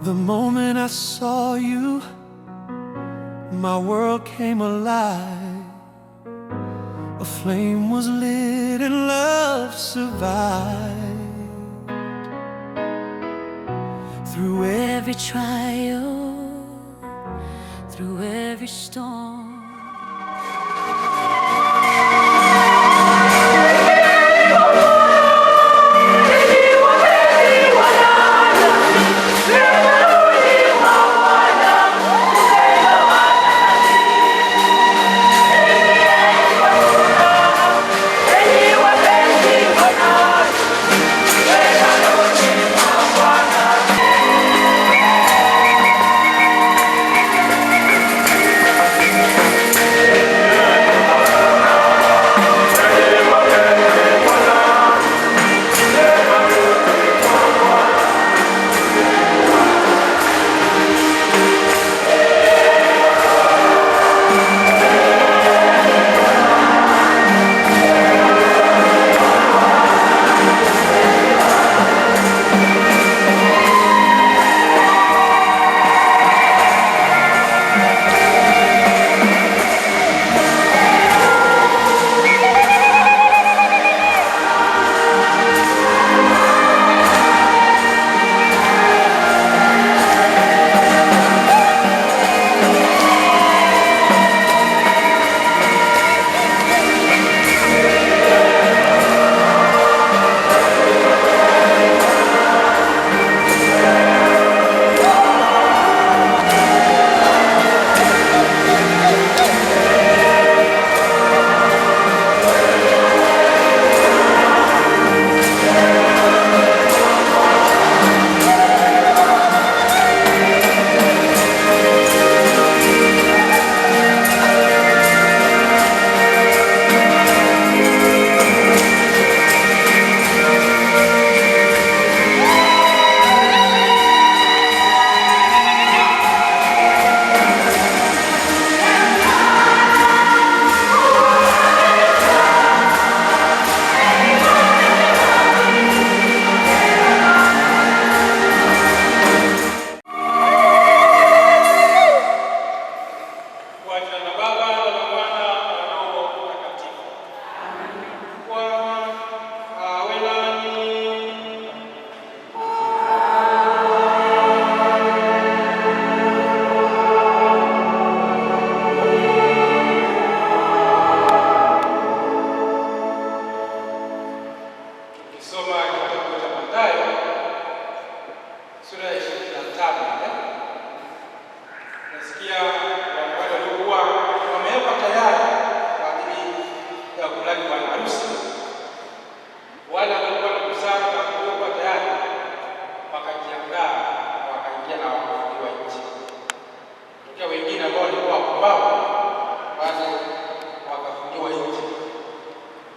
The moment I saw you, my world came alive. A flame was lit and love survived. Through every trial, through every storm.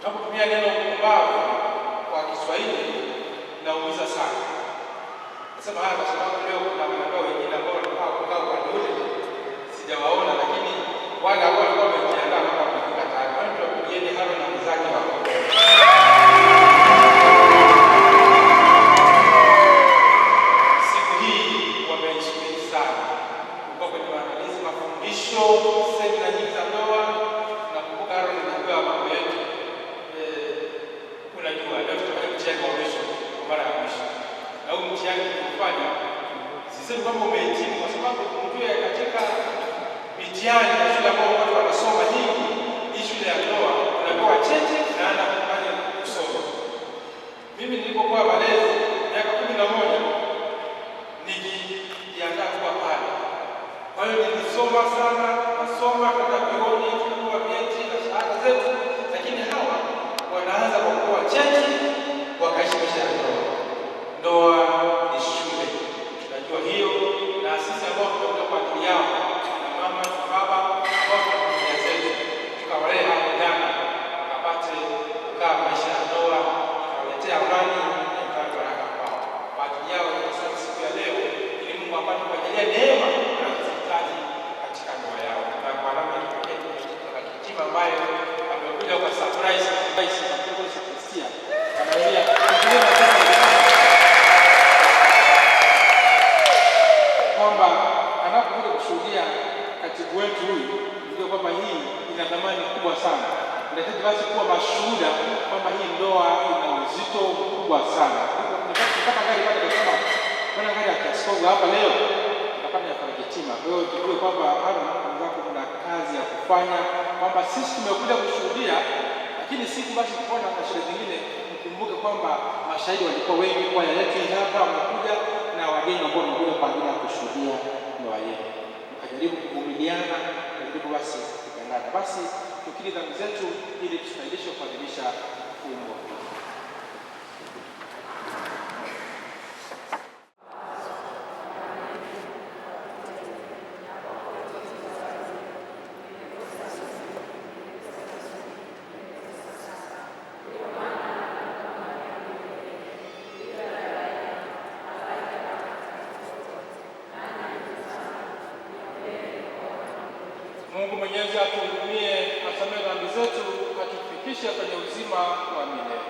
Tunapotumia neno upumbavu kwa Kiswahili naumiza sana. Nasema haya kwa sababu leo kuna wanandoa wengine ambao walikuwa kukaa kwa ule sijawaona, lakini wale ambao walikuwa wamejiandaa kama wamefika tayari. Kwa hiyo tunapigieni halo na mzaki hapo. Siku hii wameisubiri sana. Kwa kwenye maandalizi, mafundisho, semina nyingi za ndoa, nakumbuka haro nilikuwa mambo yetu. Unajua leo tutafanya mtihani wa mwisho kwa mara ya mwisho. Na huu mtihani tunafanya sisemi kwamba umehitimu, kwa sababu unajua katika mitihani ya shule ambao watu wanasoma nyingi, hii shule ya ndoa unapewa cheti na ana kufanya kusoma. Mimi nilipokuwa malezi miaka 11 nikijiandaa kuwa pale. Kwa hiyo nilisoma sana, nasoma kutoka vioni, kuchukua vyeti na shahada zetu, lakini hawa wanaanza kwa kuwa cheti wakaishi maisha ya ndoa. Ndoa ni shule, tunajua hiyo, na sisi ambao tumekuja kwa ajili yao na mama na baba ambao tuna familia zetu, tukawalea hao vijana wakapate kukaa maisha ya ndoa, tukawaletea amani na ikawa baraka kwao. Kwa ajili yao tunasema siku ya leo, ili Mungu apate kuwajalia neema wanazozihitaji katika ndoa yao. Na kwa namna ya kipekee tunataka kitima ambaye amekuja kwa surprise na kuongoza Kristia. Anambia thamani kubwa sana. Tunahitaji basi kuwa mashuhuda kwamba hii ndoa ina uzito mkubwa sana. Nikapata gari pale nikasema, kuna gari ya kiaskofu hapa leo, nikapata ya Faragitima. Kwa hiyo tujue kwamba hapa wenzako kuna kazi ya kufanya, kwamba sisi tumekuja kushuhudia, lakini siku basi kuona na shule zingine, mkumbuke kwamba mashahidi walikuwa wengi, kwa yetu hapa wamekuja na wageni ambao wamekuja kwa ajili ya kushuhudia ndoa yenu. Mkajaribu kuvumiliana, kujaribu basi kupendana. Basi tukiri dhambi zetu ili tusaidishe kuadhimisha fumbo. Mungu Mwenyezi atuhurumie, asamehe dhambi zetu, atufikishe kwenye uzima wa milele.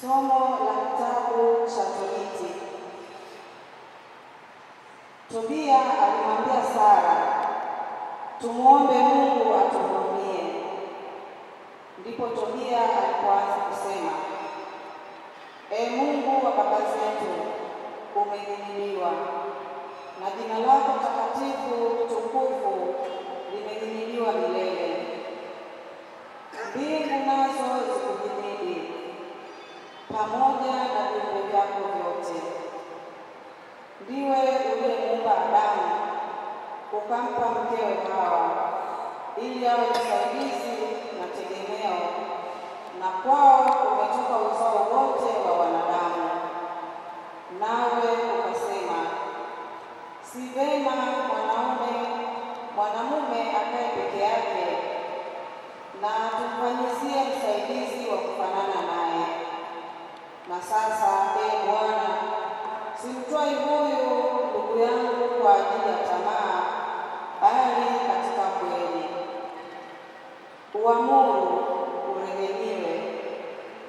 Somo la kitabu cha Tobiti. Tobia alimwambia Sara, tumuombe Mungu atuhurumie. Ndipo Tobia alipoanza kusema, Mungu wa baba zetu, umehimidiwa, na jina lako takatifu tukufu limehimidiwa milele. Mbingu nazo zikuhimidi, pamoja na viumbe vyako vyote. Ndiwe uliyemuumba Adamu, ukampa mkewe Hawa, ili awe msaidizi na tegemeo, na kwao umetoka uzao wote wa wanadamu. Nawe ukasema, si vema mwanamume akae peke yake, na tumfanyizie msaidizi wa kufanana naye. Na sasa, Bwana, simtwai huyu ndugu yangu kwa ajili ya tamaa, bali katika kweli. Uamuru urehemiwe,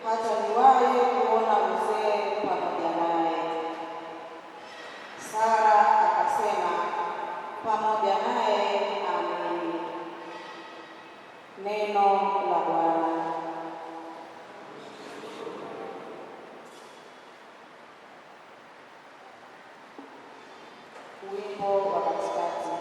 hata niwahi kuona uzee pamoja naye. Sara akasema pamoja naye, amini. Neno la Bwana. Wimbo wa katikati.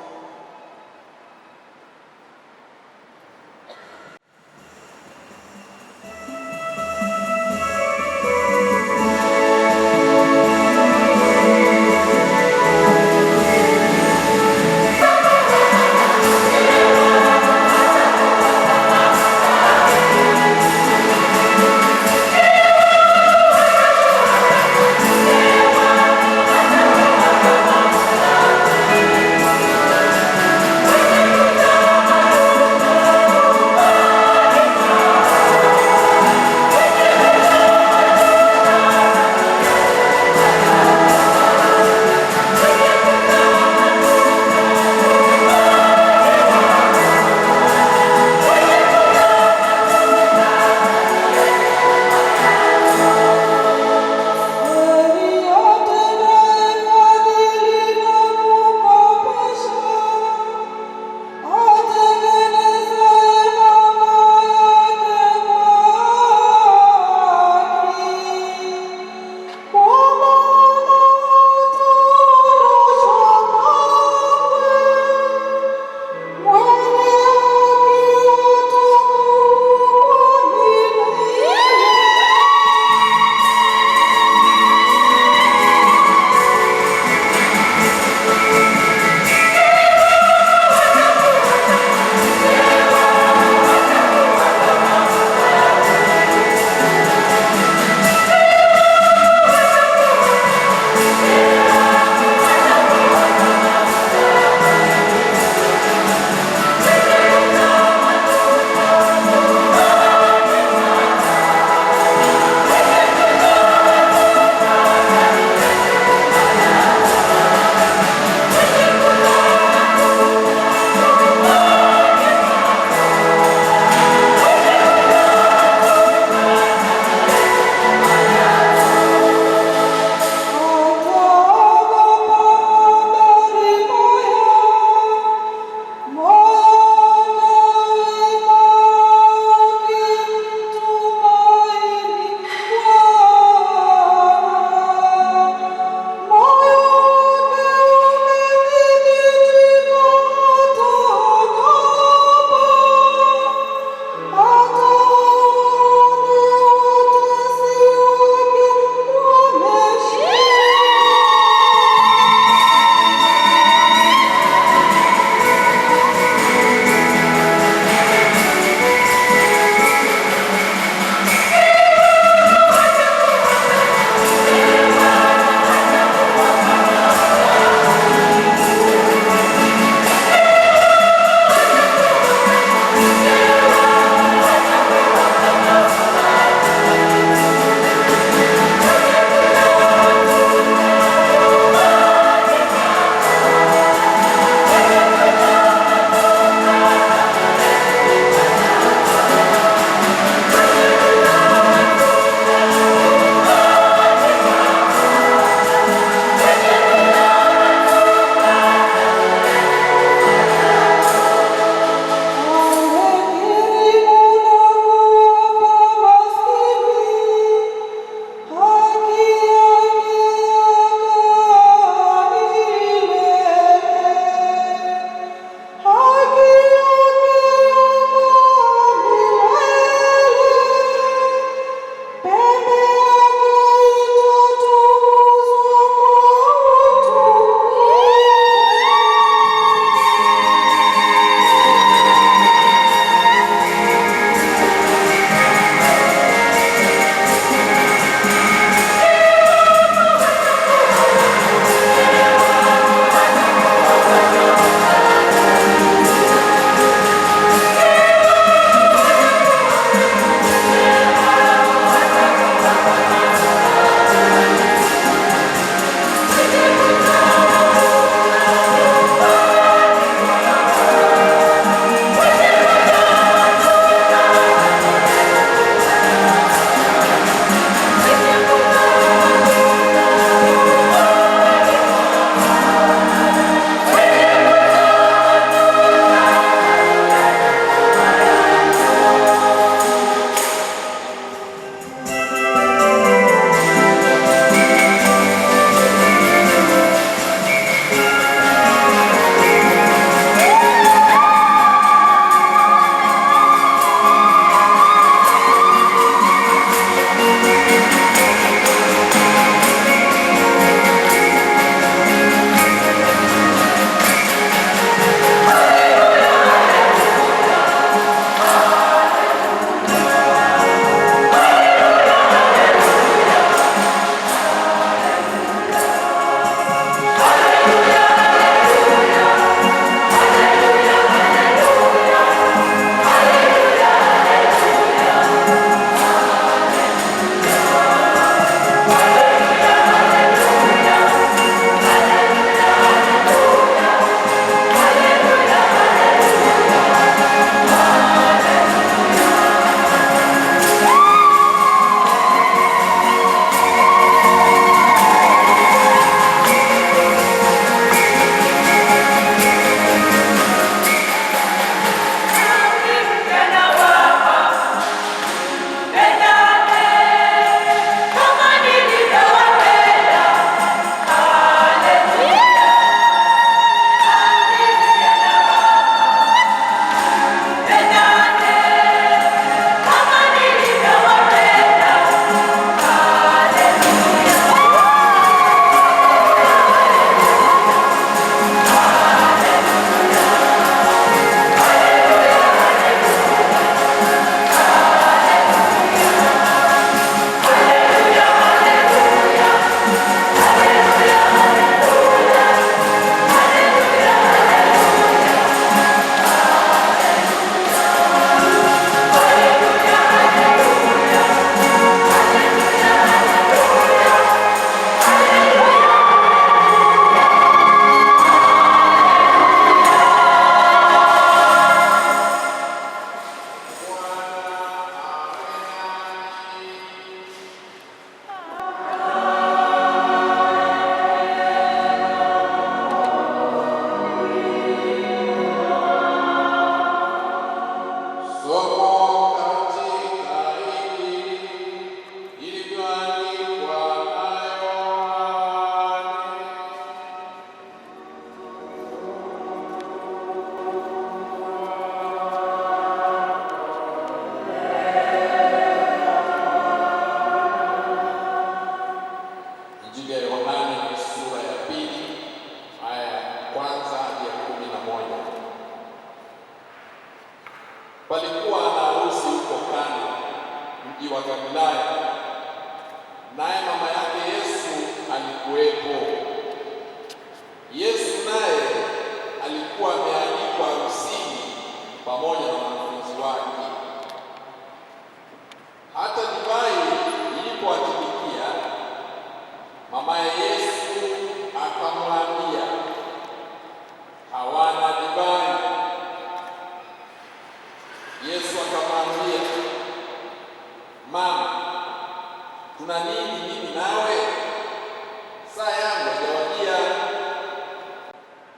mji wa Galilaya, naye mama yake Yesu alikuwepo. Yesu naye alikuwa amealikwa harusini pamoja na wanafunzi wake. Hata divai ilipowatimia, mama ya Yesu akamwambia, hawana divai. Yesu akamwambia, mama, tuna nini mimi nawe? Saa yangu haijawadia.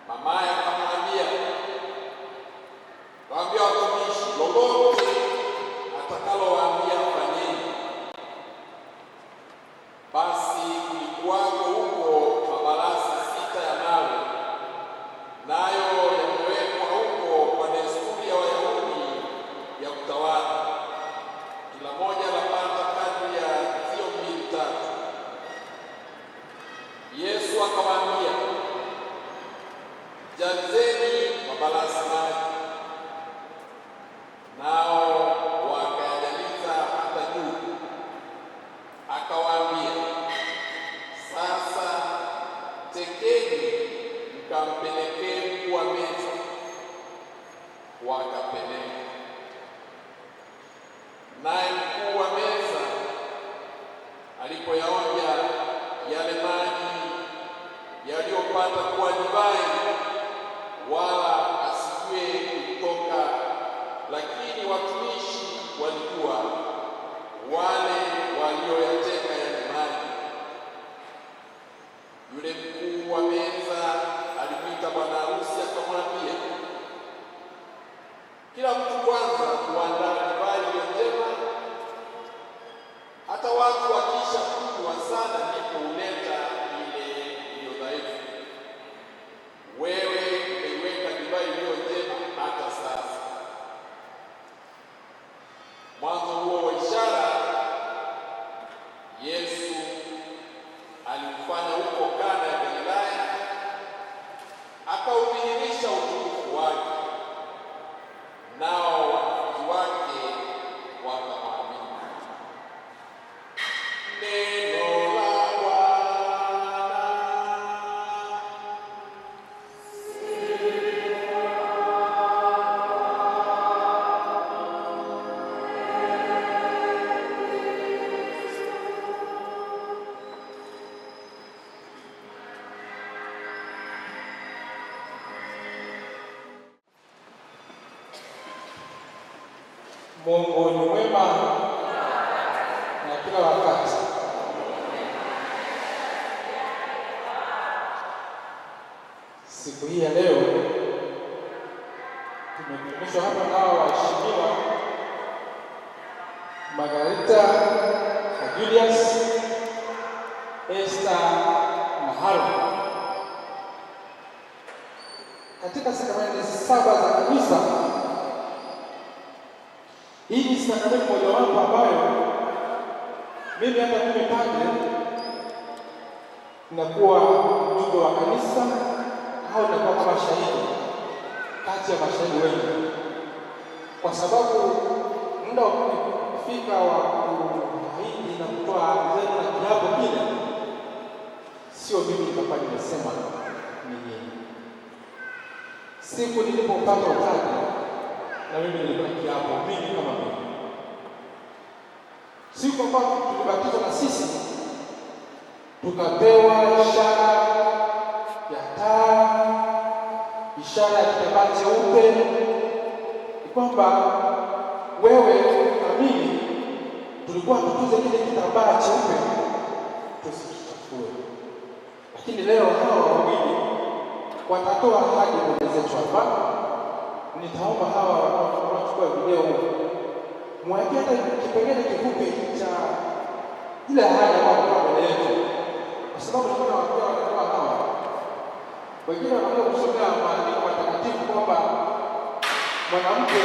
Mamaye akamwambia, waambie watumishi, lolote atakalowaambia fanyeni. Basi kulikuwako huko mabalasi 6 ya mawe, nayo yamewekwa huko kwa desturi ya Wayahudi ya kutawala, kila moja lapata kadri ya zio 2-3. Yesu akawaambia, jazeni mabalasi maji. Nao wakayajaliza hata juu. Akawaambia, sasa tekeni mkampelekee mkuu wa meza. Wakapeleka. Naye mkuu wa meza alipoyaonja yale maji yaliyopata kuwa divai, wala asijue kutoka, lakini watumishi walijua, wale walioyateka yale maji. Yule mkuu wa meza alimwita bwana harusi akamwambia, kila mtu kwanza huandaa divai iliyo njema, hata watu wakisha kunywa sana ndipo huleta ile iliyo dhaifu. Wewe umeiweka divai iliyo njema hata sasa. Mwanzo huo wa ishara Yesu aliufanya huko Kana ya Galilaya, akaudhihirisha utukufu wake, nao wanafunzi wake wakamwamini. Neno la Bwana. Mungu ni mwema na kila wakati. Siku hii ya leo tumejumuishwa hapa nao waheshimiwa Margarita na Julius, Esther na Haron katika sakramenti 7 za kanisa. Hii ni sakramenti mojawapo ambayo mimi hata mimi padre nakuwa mjumbe wa kanisa au nakuwa kama shahidi kati ya mashahidi wengi, kwa sababu muda ukifika wa kuahidi na kutoa zenu na kiapo kile, sio mimi nitakuwa nimesema ni nini. Siku nilipopata upadre na mimi nilikuwa kiapo mimi kama mimi. Siku ambayo tulibatizwa na sisi tukapewa ishara ya taa, ishara ya kitambaa cheupe, ni kwamba wewe na mimi tulikuwa tukuze kile kitambaa cheupe tusikichafue. Lakini leo hawa wawili watatoa ahadi mbele zetu hapa. Nitaomba hawa wanaochukua video mweke hata kipengele kifupi cha ile ahadi ambayo mbele yetu, kwa sababu tunaona watu wanakuwa hawa wengine wanakuja kusomea maandiko matakatifu kwamba mwanamke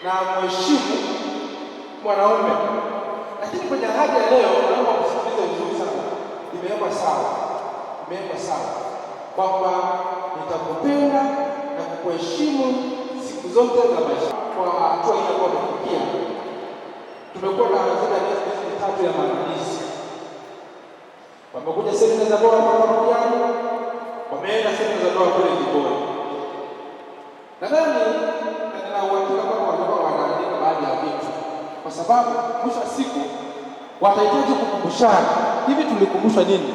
na mheshimu mwanaume, lakini kwenye ahadi ya leo naomba kusikiliza vizuri sana. Imewekwa sawa kwamba nitakupenda na kukuheshimu siku zote za maisha. Kwa hatua hii ambayo umefikia, tumekuwa na zile miezi mitatu ya maandalizi. Wamekuja semina za ndoa hapa Mapigano, wameenda semina za ndoa kule Kigoma. Nadhani nina uhakika kwamba watakuwa wanaandika baadhi ya vitu, kwa sababu mwisho wa siku watahitaji kukumbushana, hivi tulikumbushwa nini?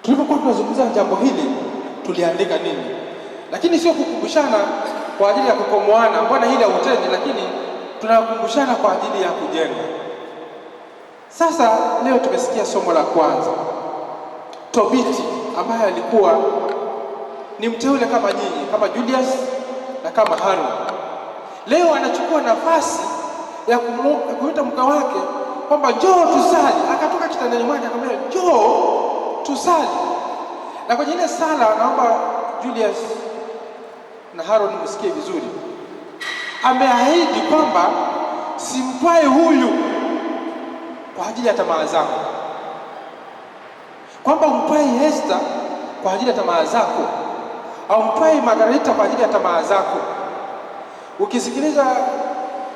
Tulipokuwa tunazungumza jambo hili tuliandika nini? Lakini sio kukumbushana kwa ajili ya kukomoana, mbona hili hautendi, lakini tunakumbushana kwa ajili ya kujenga. Sasa leo tumesikia somo la kwanza. Tobiti ambaye alikuwa ni mteule kama nyinyi, kama Julius na kama Haron, leo anachukua nafasi ya kumuita mke wake kwamba njoo tusali. Akatoka kitandani mwake akamwambia njoo tusali. Na kwenye ile sala, naomba Julius na Haron msikie vizuri, ameahidi kwamba simtwae huyu kwa ajili ya tamaa zako, kwamba umtwae Esther kwa ajili ya tamaa zako, au mtwae Margarita kwa ajili ya tamaa zako. Ukisikiliza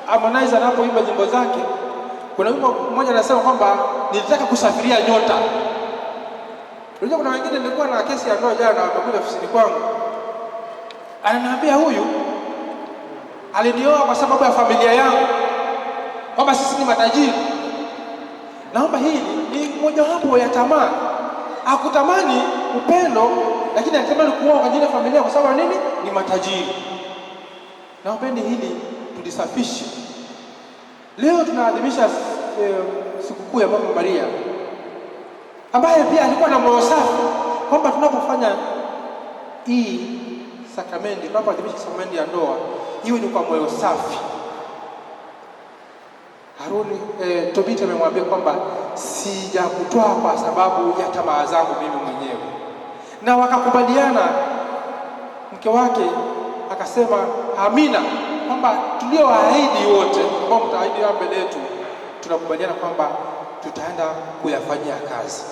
Harmonize anapoimba nyimbo zake, kuna wimbo mmoja anasema kwamba nilitaka kusafiria nyota. Unajua kuna wengine, nilikuwa na kesi ya ndoa jana, wamekuja ofisini kwangu, ananiambia huyu alinioa kwa sababu ya familia yangu, kwamba sisi ni matajiri. Naomba hili ni mojawapo ya tamaa. Hakutamani upendo, lakini anatamani kuoa kwa ajili ya familia kwa sababu nini? Ni matajiri. Naombeni hili tulisafishe. Leo tunaadhimisha sikukuu ya Mama Maria, ambaye pia alikuwa na moyo safi, kwamba tunapofanya hii sakramenti, tunapoadhimisha sakramenti ya ndoa, iwe ni kwa moyo safi. Haruni Tobiti amemwambia kwamba sijakutwaa kwa sababu ya tamaa zangu mimi mwenyewe, na wakakubaliana. Mke wake akasema amina, kwamba tulioahidi wote ambao mtaahidi mbele yetu, tunakubaliana kwamba tutaenda kuyafanyia kazi.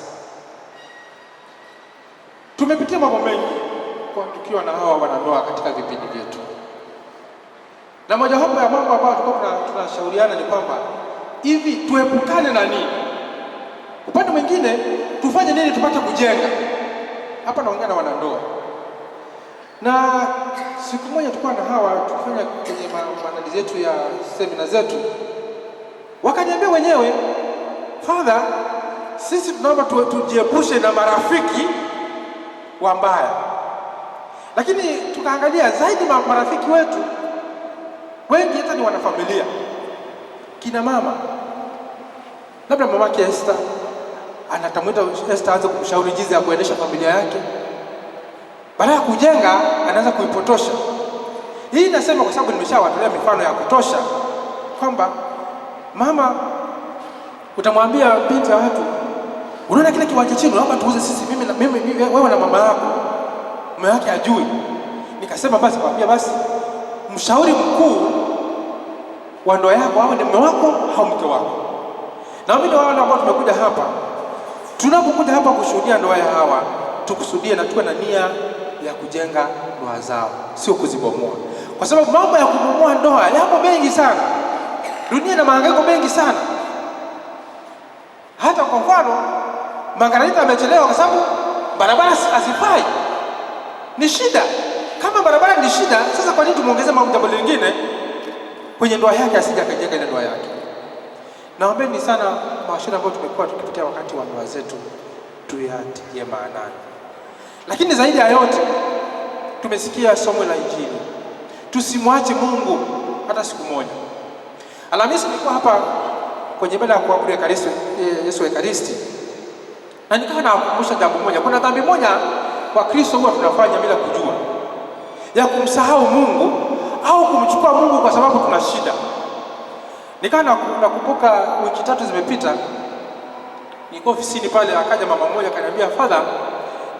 Tumepitia mambo mengi kwa tukiwa na hawa wanandoa katika vipindi vyetu, na mojawapo ya mambo ambayo tulikuwa tunashauriana ni kwamba hivi tuepukane na nini, upande mwingine tufanye nini tupate kujenga. Hapa naongea na wanandoa. Na siku moja tulikuwa na hawa tukifanya kwenye maandalizi yetu ya semina zetu, wakaniambia wenyewe, Father, sisi tunaomba tujiepushe na marafiki wambaya. Lakini tukaangalia zaidi marafiki wetu wengi hata ni wanafamilia, kina mama. Labda mamake Esther anatamwita Esther aanze kumshauri jinsi ya kuendesha familia yake, baada ya kujenga anaanza kuipotosha. Hii nasema kwa sababu nimeshawatolea mifano ya kutosha kwamba mama utamwambia binti ya watu, unaona kile kiwanja chini, naomba tuuze sisi, mimi wewe na mama yako. Mume wake ajui. Nikasema basi kwambia basi mshauri mkuu wa ndoa yako awe ni mume wako au mke wako. Na mimi wale ambao tumekuja hapa, tunapokuja hapa kushuhudia ndoa ya hawa, tukusudie na tuwe na nia ya kujenga ndoa zao, sio kuzibomoa. Kwa sababu mambo ya kubomoa ndoa yapo mengi sana. Dunia ina mahangaiko mengi sana. Hata kwa mfano, Margarita amechelewa kwa sababu barabara hazifai. Ni shida. Kama barabara ni shida, sasa kwa nini tumuongeze jambo lingine kwenye ndoa yake asije akajenga ile ndoa yake? Naombeni sana mawashauri ambayo tumekuwa tukipitia wakati wa ndoa zetu tuyatie maanani. Lakini zaidi ya yote tumesikia somo la Injili. Tusimwache Mungu hata siku moja. Alhamisi nilikuwa hapa kwenye ibada ya kuabudu Yesu Ekaristi, na nikawa nakumbusha jambo moja. Kuna dhambi moja kwa Kristo huwa tunafanya bila kujua, ya kumsahau Mungu au kumchukua Mungu kwa sababu tuna shida. Nikawa nakumbuka wiki 3 zimepita, niko ofisini pale, akaja mama mmoja akaniambia, Father,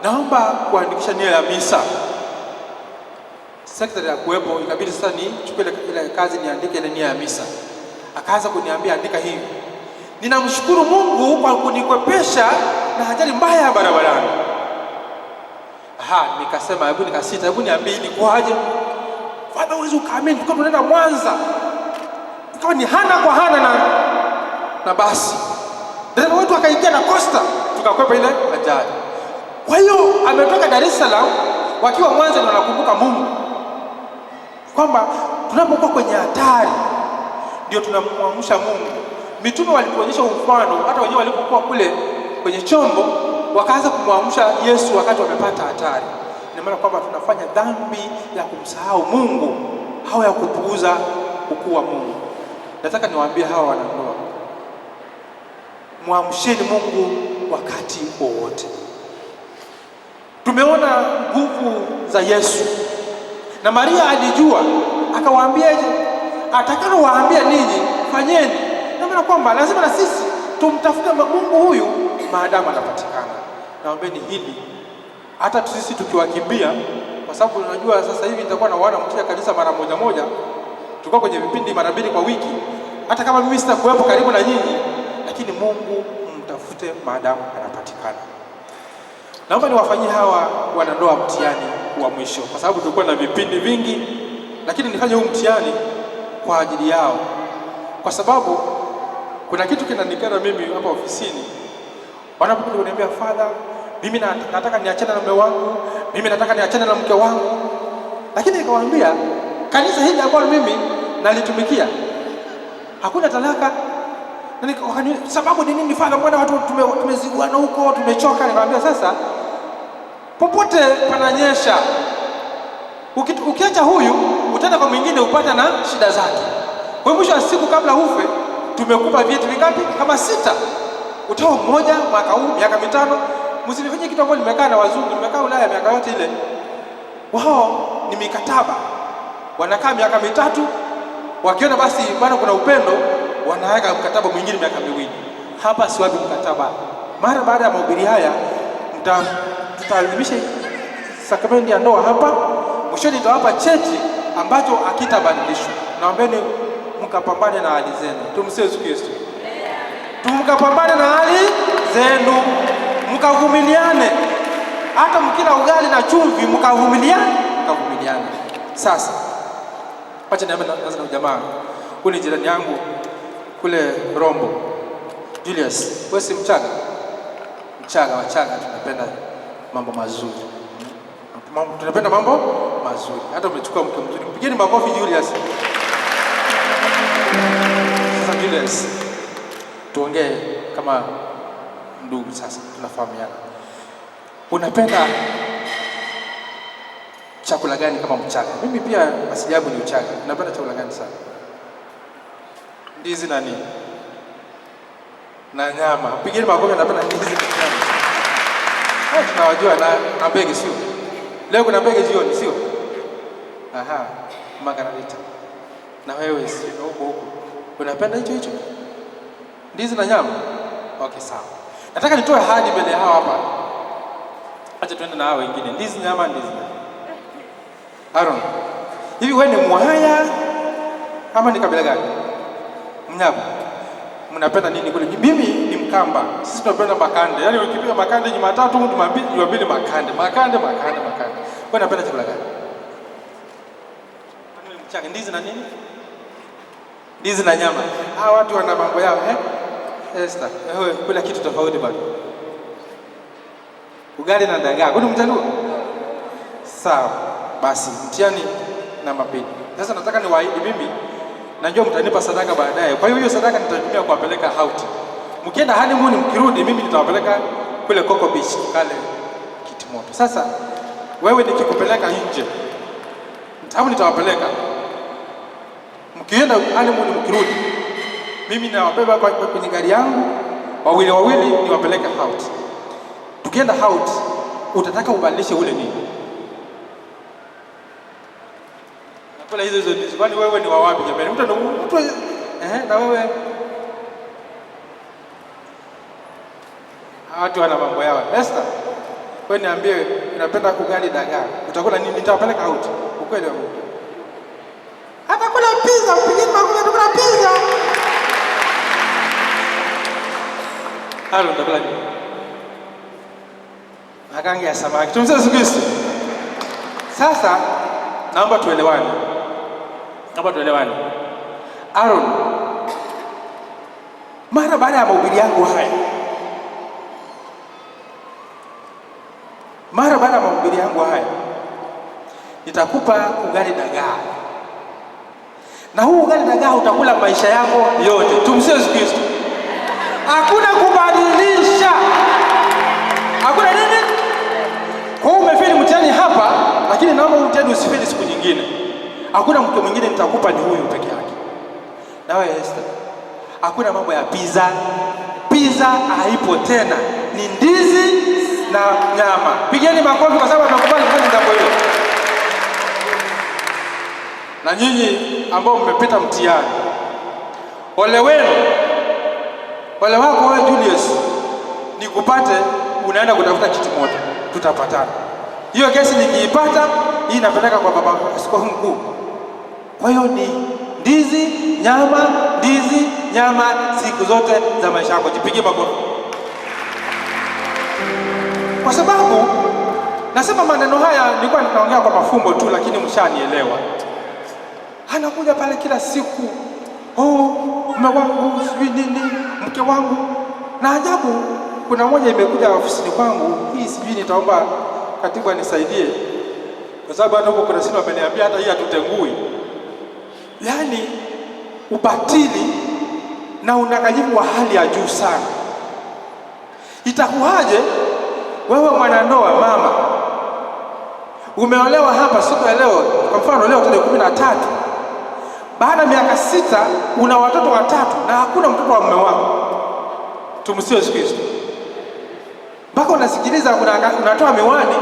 naomba kuandikisha nia ya misa. Sekretari ya kuwepo, ikabidi sasa nichukue ile kazi niandike ile nia ya misa. Akaanza kuniambia andika hivi: ninamshukuru Mungu kwa kunikwepesha na ajali mbaya ya barabarani. Nikasema hebu nikasita, hebu niambie ni kwaje? Father, uweze ukaamini, tulikuwa tunaenda Mwanza. Kama ni hana kwa hana na basi. Dereva wetu akaingia na Costa, tukakwepa ile ajali. Kwa hiyo ametoka Dar es Salaam wakiwa Mwanza na wanakumbuka Mungu. Kwamba tunapokuwa kwenye hatari ndio tunamwamsha Mungu. Mitume walituonyesha mfano, hata wenyewe walipokuwa kule kwenye chombo wakaanza kumwamsha Yesu wakati wamepata hatari. Ina maana kwamba tunafanya dhambi ya kumsahau Mungu au ya kupuuza ukuu wa Mungu. Nataka niwaambie hawa wanandoa, mwamsheni Mungu wakati wowote. Tumeona nguvu za Yesu, na Maria alijua, akawaambiaje? Atakalo waambia ninyi fanyeni. Na maana kwamba lazima na sisi tumtafute Mungu huyu maadamu anapatikana. Naombeni hili hata sisi tukiwakimbia, kwa sababu unajua sasa hivi nitakuwa na wana mkia kanisa mara moja, tulikuwa kwenye vipindi mara 2 kwa wiki. Hata kama mimi sitakuwepo karibu na nyinyi, lakini Mungu mtafute maadamu anapatikana. Naomba niwafanyie hawa wanandoa mtihani wa mwisho, kwa sababu tulikuwa na vipindi vingi, lakini nifanye huu mtihani kwa ajili yao, kwa sababu kuna kitu kinanikera mimi hapa ofisini. Wanapokuja kuniambia, Father, mimi nataka niachane na mume wangu, mimi nataka niachane na mke wangu. Lakini nikawaambia kanisa hili ambalo mimi nalitumikia hakuna talaka. Na sababu ni nini Father? Mbona watu tumeziguana huko, tumechoka? Nikamwambia sasa, popote pananyesha, ukiacha huyu utaenda kwa mwingine upata na shida zake. Kwa mwisho wa siku, kabla ufe, tumekupa vitu vingapi? Kama 6. Utao mmoja mwaka huu, miaka 5. Msifanye kitu ambacho nimekaa na wazungu, nimekaa Ulaya miaka yote ile. Wao ni mikataba. Wanakaa miaka 3, wakiona basi bwana kuna upendo, wanaweka mkataba mwingine miaka 2. Hapa si wapi mkataba. Mara baada ya mahubiri haya tutaadhimisha sakramenti ya ndoa hapa. Mwishoni nitawapa cheti ambacho hakitabadilishwa. Naombeni mkapambane na hali zenu. Tumsifu Yesu Kristo. Tumkapambane na hali zenu, mkavumiliane. Hata mkila ugali na chumvi mkavumiliane. Sasa acha niambie na jamaa kule, jirani yangu kule Rombo, Julius, wewe si Mchaga? Wachaga tunapenda mambo mazuri. Tunapenda mambo mazuri. Hata umechukua mke mzuri, mpigeni makofi Julius. Sasa Julius, tuongee kama ndugu sasa, tunafahamiana. Unapenda chakula gani kama Mchaga? Mimi pia asili yangu ni Mchaga. Unapenda chakula gani sana? Ndizi na nini? Na nyama. Pigeni makofi. Napenda ndizi na nyama. Tunawajua na mbege, sio? Leo kuna mbege jioni, sio? Aha, Margarita. Na wewe sio huko. Unapenda hicho? Ndizi na nyama? Okay, sawa. Nataka nitoe ahadi mbele ya hawa hapa. Acha tuende na hao wengine. Ndizi nyama. Aaron, hivi wewe ni Mwahaya ama ni kabila gani? Mnyaba. Mnapenda nini kule? Mimi ni Mkamba. Sisi tunapenda makande. Yaani ukipika makande Jumatatu, Jumapili makande. Wewe unapenda chakula gani? Mimi Mchaga. Ndizi na nini? Ndizi na nyama. Hawa watu wana mambo yao, Esther, wewe kula kitu tofauti bado. Ugali na dagaa. Kwani Mjaluo? Sawa. Basi mtihani namba 2. Sasa nataka niwaahidi, mimi najua mtanipa sadaka baadaye. Kwa hiyo sadaka nitatumia kuwapeleka Hauti. Mkienda honeymoon mkirudi, mimi nitawapeleka kule Coco Beach, kale kitimoto. Sasa wewe nikikupeleka nje, nitawapeleka. Mkienda honeymoon mkirudi, mimi nawabeba kwenye gari yangu wawili niwapeleke Hauti. Tukienda Hauti, utataka ubadilishe ule nini? Nakula hizo ndizo. Kwani wewe ni wa wapi jamani? Mtu na wewe watu wana mambo yao. Esther, wewe niambie, unapenda kugali dagaa, utakula nini? Nitawapeleka Hauti. Ukweli wangu. Hata kula pizza, mpigeni makofi, atakula pizza. Halo, utakula nini? Makange ya samaki. Tumsifu Yesu Kristo. Sasa naomba tuelewane. Aaron, Mara baada ya mahubiri yangu haya, nitakupa ugali dagaa, na huu ugali dagaa utakula maisha yako yote. Tumsifu Yesu Kristo. Hakuna kubadilisha, hakuna nini. Kwa hiyo umefeli mtihani hapa, lakini naomba mtihani usifeli siku nyingine. Hakuna mtu mwingine nitakupa, ni huyu peke yake. Na wewe Esther, hakuna mambo ya pizza. Pizza haipo tena, ni ndizi na nyama. Pigeni makofi kwa sababu tunakubali kufanya jambo hilo. Na nyinyi ambao mmepita mtihani, ole wenu, ole wako wewe Julius, nikupate unaenda kutafuta kiti moja, tutapatana. Hiyo kesi nikiipata, hii napeleka kwa baba askofu mkuu. Kwa hiyo ni ndizi nyama siku zote za maisha yako. Jipigie makofi. Kwa sababu nasema maneno haya, nilikuwa ninaongea kwa mafumbo tu, lakini mshanielewa. Anakuja pale kila siku, mume wangu sijui nini, mke wangu. Na ajabu, kuna moja imekuja ofisini kwangu, hii sijui, nitaomba katibu anisaidie, kwa sababu hata huko kuna sisi wameniambia hata hii hatutengui. Yaani ubatili na udanganyifu wa hali ya juu sana. Itakuwaje wewe mwanandoa, mama, umeolewa hapa siku ya leo, kwa mfano leo tarehe 13, baada ya miaka 6 una watoto 3 na hakuna mtoto wa mume wako. Tumsifu Yesu Kristo. Mpaka unasikiliza, unatoa miwani,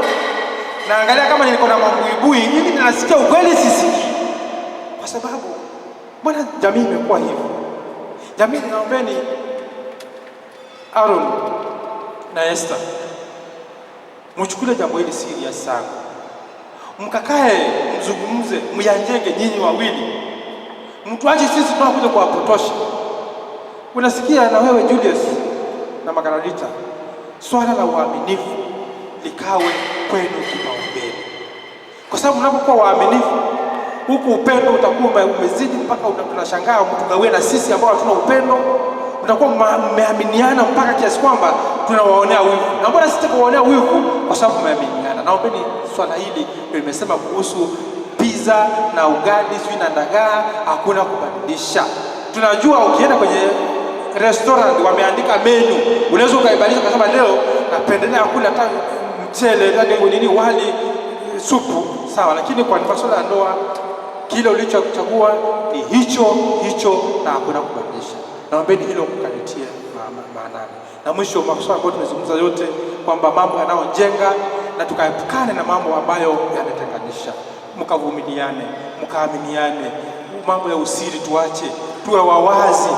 naangalia kama niko na mabuibui hivi, ninasikia ukweli sisikii. Kwa sababu mbona jamii imekuwa hivyo? Jamii, ninaombeni Aaron na Esther, mchukue jambo hili serious sana. Mkakae, mzungumze, myanjenge nyinyi wawili. Mtuache sisi tunakuja kuwapotosha. Unasikia? Na wewe Julius na Margarita, swala la uaminifu likawe kwenu kipaumbele. Kwa sababu mnapokuwa waaminifu, huku upendo utakuwa umezidi mpaka tunashangaa mtugawie na sisi ambao hatuna upendo. Mtakuwa mmeaminiana mpaka kiasi kwamba tunawaonea wivu. Na mbona sisi tunawaonea wivu? Kwa sababu mmeaminiana. Naombeni swala hili ndio nimesema kuhusu pizza na ugali sijui na dagaa, hakuna kubadilisha. Tunajua ukienda kwenye restaurant wameandika menu, unaweza ukaibadilisha kusema leo napendelea kula hata mchele ndio nini, wali, supu, sawa. Lakini kwa masuala ya ndoa, kile ulichochagua ni hicho na hakuna kubadilisha. Naombeni hilo mkalitie maanani. Na mwisho, masuala ambayo tumezungumza yote, kwamba mambo yanayojenga, na tukaepukane na mambo ambayo yanatenganisha. Mkavumiliane, mkaaminiane, mambo ya usiri tuache, tuwe wawazi.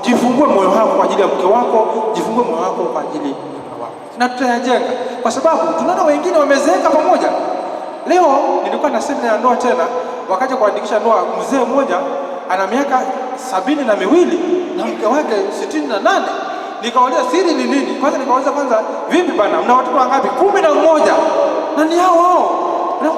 Jifungue moyo wako kwa ajili ya mke wako, jifungue moyo wako kwa ajili ya mume wako, na tutayajenga. Kwa sababu tunaona wengine wamezeeka pamoja. Leo nilikuwa na semina ya ndoa tena, wakaja kuandikisha ndoa, mzee mmoja ana miaka 72 na mke wake 68. Nikauliza siri ni nini? Kwanza nikauliza vipi bana, mna watoto wangapi? 11. Na ni hao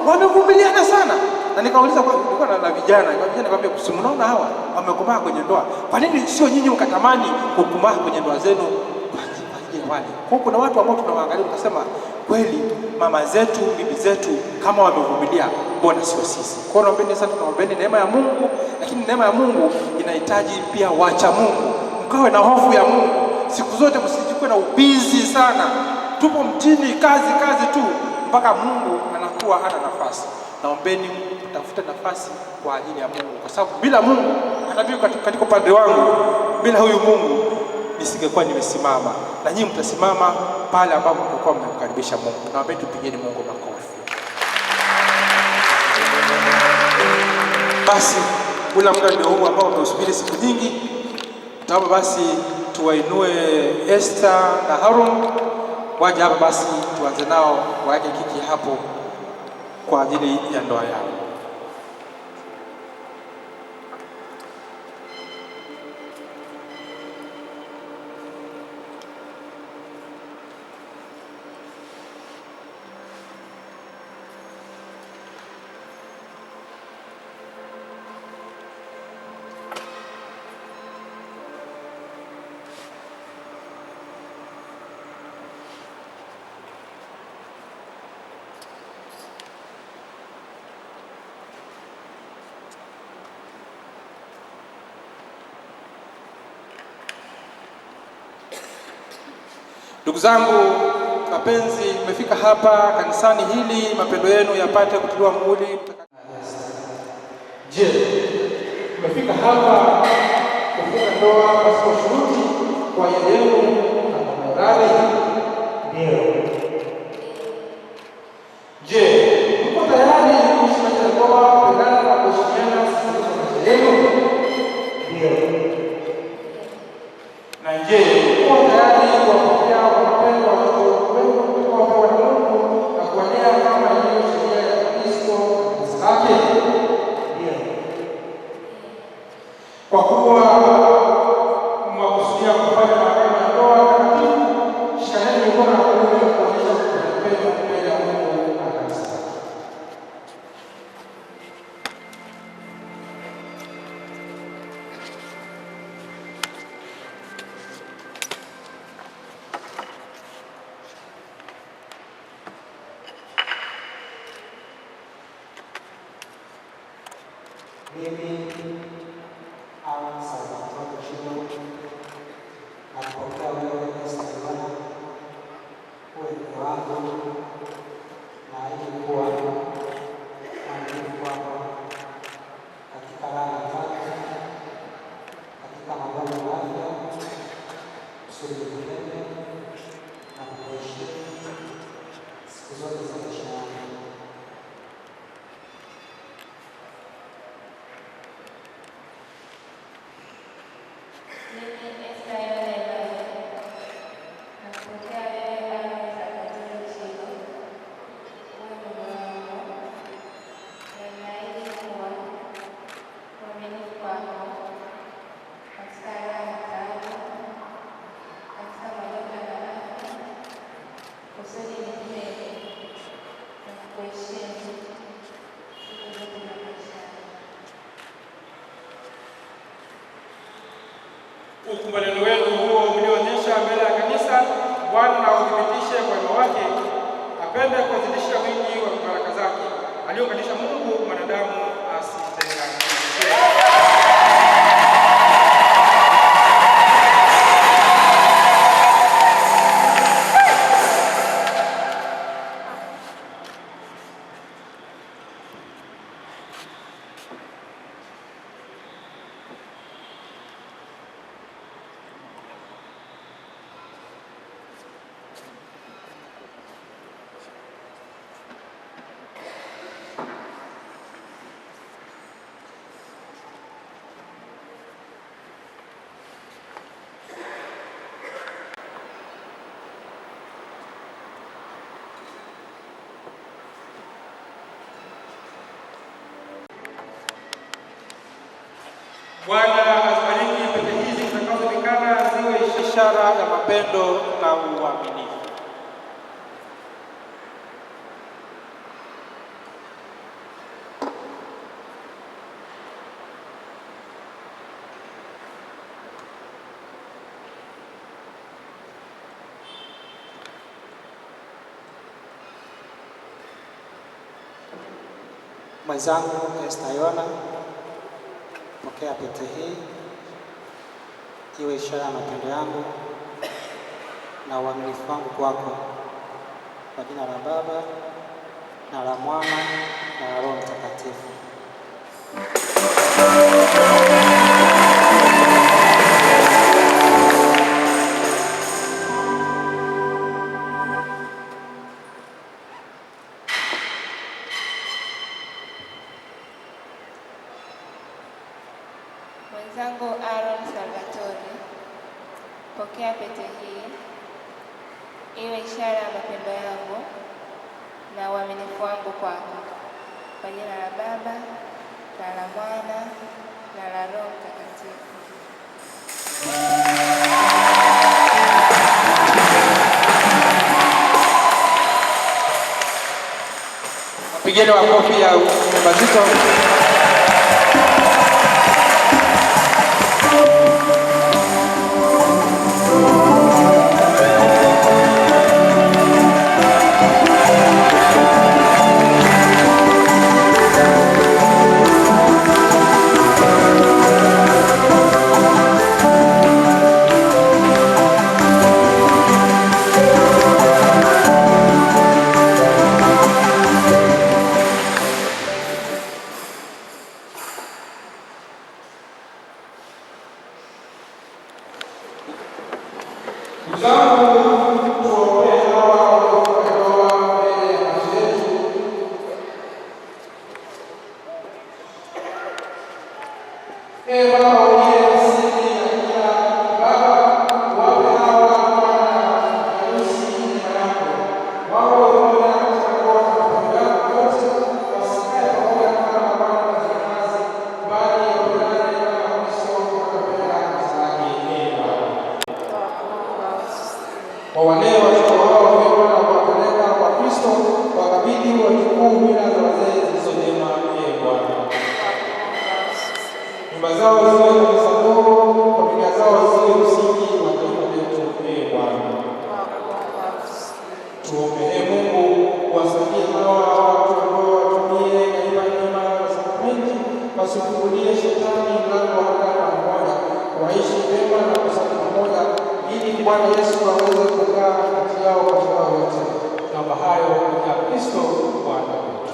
wamevumiliana sana. Na nikauliza kulikuwa na vijana, nikamwambia mnaona hawa wamekomaa kwenye ndoa, kwa nini sio nyinyi mkatamani kukomaa kwenye ndoa zenu kwa ajili ya wale? Kwa kuna watu ambao tunawaangalia tukasema, kweli mama zetu, bibi zetu kama wamevumilia, mbona sio sisi? Kwa hiyo naombeni sana, tunaombeni neema ya Mungu, lakini neema ya Mungu inahitaji pia wacha Mungu. Mkawe na hofu ya Mungu siku zote, msijikwe na ubizi sana. Tupo mjini, kazi tu, mpaka Mungu anakuwa hana nafasi. Naombeni mtafute nafasi kwa ajili ya Mungu, kwa sababu bila Mungu, hata mimi katika upande wangu, bila huyu Mungu nisingekuwa nimesimama, na nyinyi mtasimama pale ambapo mtakuwa mmemkaribisha Mungu. Naombeni tupigeni Mungu makofi. Basi ule muda ndio huu ambao tumeusubiri siku nyingi. Naomba basi tuwainue Esther na Harun waje hapa, basi tuanze nao waeke kiki hapo kwa ajili ya ndoa yao. Ndugu zangu wapenzi, mmefika hapa kanisani hili mapendo yenu yapate kutiliwa muhuri. Je, mmefika hapa kufunga ndoa pasipo shuruti kwa yenu na morali? Ndio. Je, mko tayari kuishi maisha ya ndoa kupendana na kuheshimiana siku za maisha yenu? Ndio. Na je, mko tayari kuwapokea kwa mapendo watoto wenu kutoka kwa Mungu na kuwalea kama ilivyo sheria ya Kristo na kanisa lake? Ndio. Kwa kuwa mwakusudia kufanya maagano ya ndoa takatifu, shikaneni mikono na kuume kuonyesha kupenda mbele ya Mungu na kanisa lake. Mimi Aaron Salvatore Chino nakupokea wewe Esther Yohana uwe mke wangu, na ili kuwa mwaminifu wako katika raha zake, katika magonjwa ya afya, kusudi nikupende na kukuheshimu siku zote za maisha yangu. Ukubaliano wenu huo mlioonyesha mbele ya kanisa, Bwana na udhibitishe kwa wema wake, apende kuwazidishia wingi wa baraka zake aliyounganisha Mungu mwanadamu asitenganishe. Bwana azibariki pete hizi zitakazoonekana ziwe ishara ya mapendo na uaminifu. Mwenzangu Esther Yohana, pokea pete hii iwe ishara ya mapendo yangu na uaminifu wangu kwako, kwa jina la Baba na la Mwana na la Roho Mtakatifu. Mwenzangu Aaron Salvatore, pokea pete hii iwe ishara ya mapendo yangu na uaminifu wangu kwako, kwa jina la Baba na la Mwana na la Roho Mtakatifu. Pigeni makofi ya mazito. Wawalea watoto wao vyema na kuwapeleka kwa Kristo, wakabidhi wajukuu mila za wazee zilizojema. Bwana, nyumba zao ziwe kanisa dogo, familia zao ziwe msingi wa taifa letu. Bwana, tuombe. Mungu, wasaidie hawa watu ambao watumie katika neema ya sakramenti, wasifungulie shetani mlango wa kama mmoja, waishi vyema na kusali pamoja, ili Bwana Yesu aweze kukaa kati yao katika yote. Tunaomba hayo katika Kristo Bwana wetu.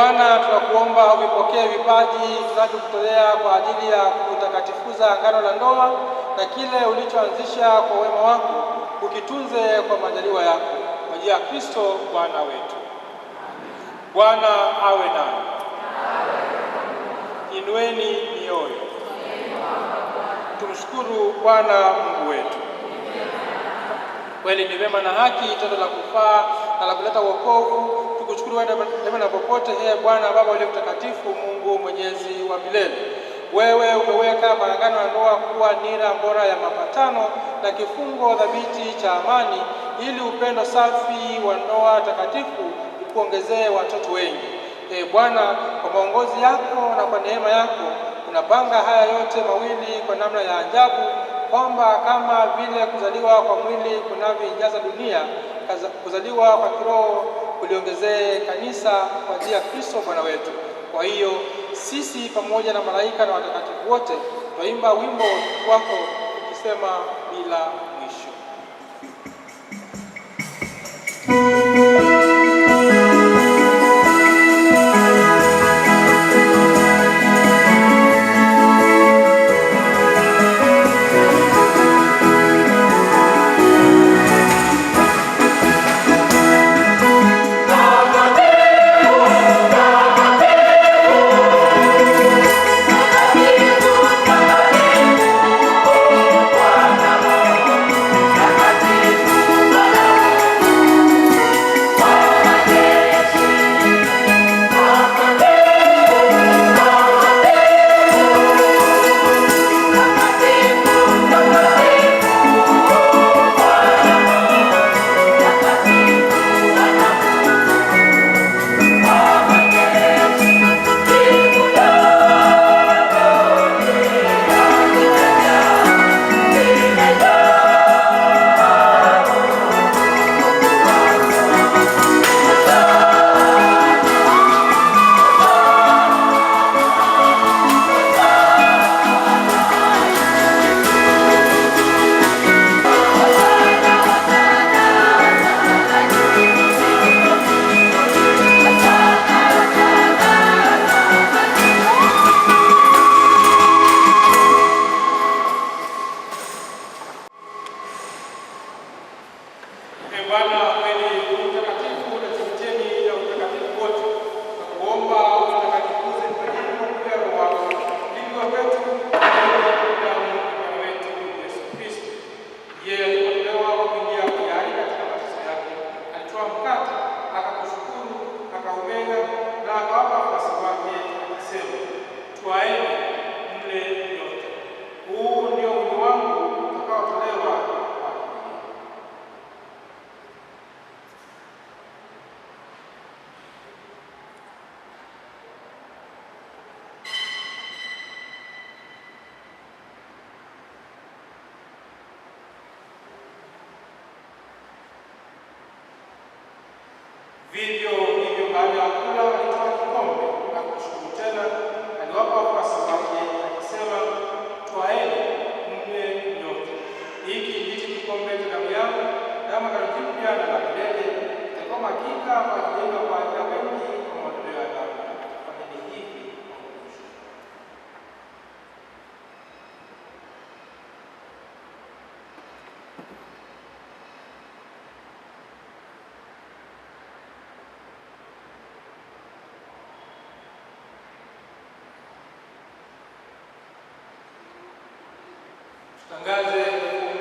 Bwana, tunakuomba uvipokee vipaji tunavyokutolea kwa ajili ya kutakatifuza agano la ndoa, na kile ulichoanzisha kwa wema wako ukitunze kwa majaliwa yako, kwa njia ya Kristo Bwana wetu. Bwana awe nanyi. Inueni mioyo. Tumshukuru Bwana Mungu wetu. Kweli ni vema na haki, tendo la kufaa na la kuleta wokovu. Tukushukuru wewe na popote, Bwana Baba uliye mtakatifu, Mungu mwenyezi wa milele. Wewe umeweka maagano ya ndoa kuwa nira bora ya mapatano na kifungo thabiti cha amani, ili upendo safi wa ndoa takatifu ukuongezee watoto wengi. Bwana, kwa maongozi yako na kwa neema yako unapanga haya yote mawili kwa namna ya ajabu, kwamba kama vile kuzaliwa kwa mwili kunavyoijaza dunia, kuzaliwa kwa kiroho kuliongezee kanisa kwa njia ya Kristo Bwana wetu. Kwa hiyo sisi pamoja na malaika na watakatifu wote twaimba wimbo wako tukisema bila mwisho. Vivyo hivyo baada ya kula alitoa kikombe na kushukuru tena, aliwapa wafuasi wake akisema, twaeni mnywe nyote, hiki ndicho kikombe cha damu yangu, damu ya agano jipya na la milele, itakuwa hakika kwa ajili yenu kwa ajili ya wengi kwa maondoleo ya dhambi. Fanyeni hivi kwa ukumbusho. Tangaze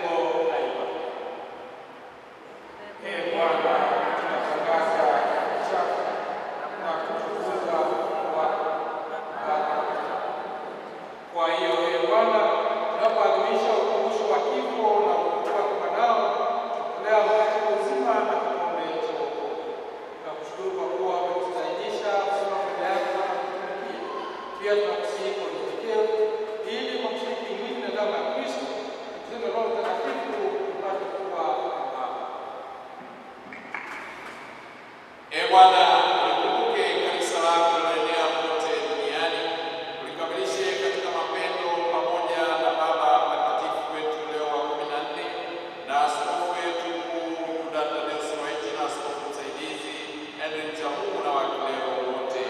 fungo la imani. Bwana, tunatangaza chako na kutukuza wako. Kwa hiyo Bwana, tunapoadhimisha ukumbusho wa kifo na kufufuka kwa Mwanao, tunatolea mkate wa uzima na kikombe cha wokovu. Tunakushukuru kwa kuwa umetustahilisha kusema mbele yako na kutumikia. Pia tunakusihi kwa unyenyekevu, ili kwa kushiriki mwili na damu ya Kristo Roho Mtakatifu upate kuwa Baba. Bwana, ulikumbuke kanisa lako liloenea kote duniani, ulikamilishe katika mapendo pamoja na Baba Mtakatifu wetu Leo wa 14 na askofu wetu mkuu Yuda Thaddeusi Ruwa'ichi na askofu msaidizi Henry Mchamungu na wakileo wote.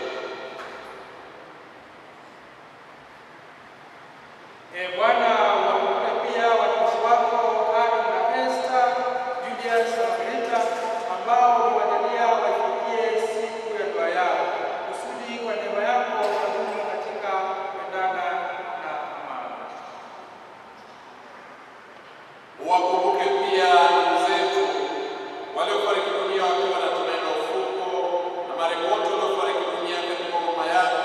Bwana wakumbuke pia watumishi wako Aaron na Esther, Julius na Marita ambao umewajalia waifikie siku ya ndoa yao, kusudi kwa neema yako wadumu katika kupendana na amani. Wakumbuke pia ndugu zetu waliofariki dunia wakiwa na tumaini la ufufuko, na marehemu wote waliofariki dunia katika huruma yako,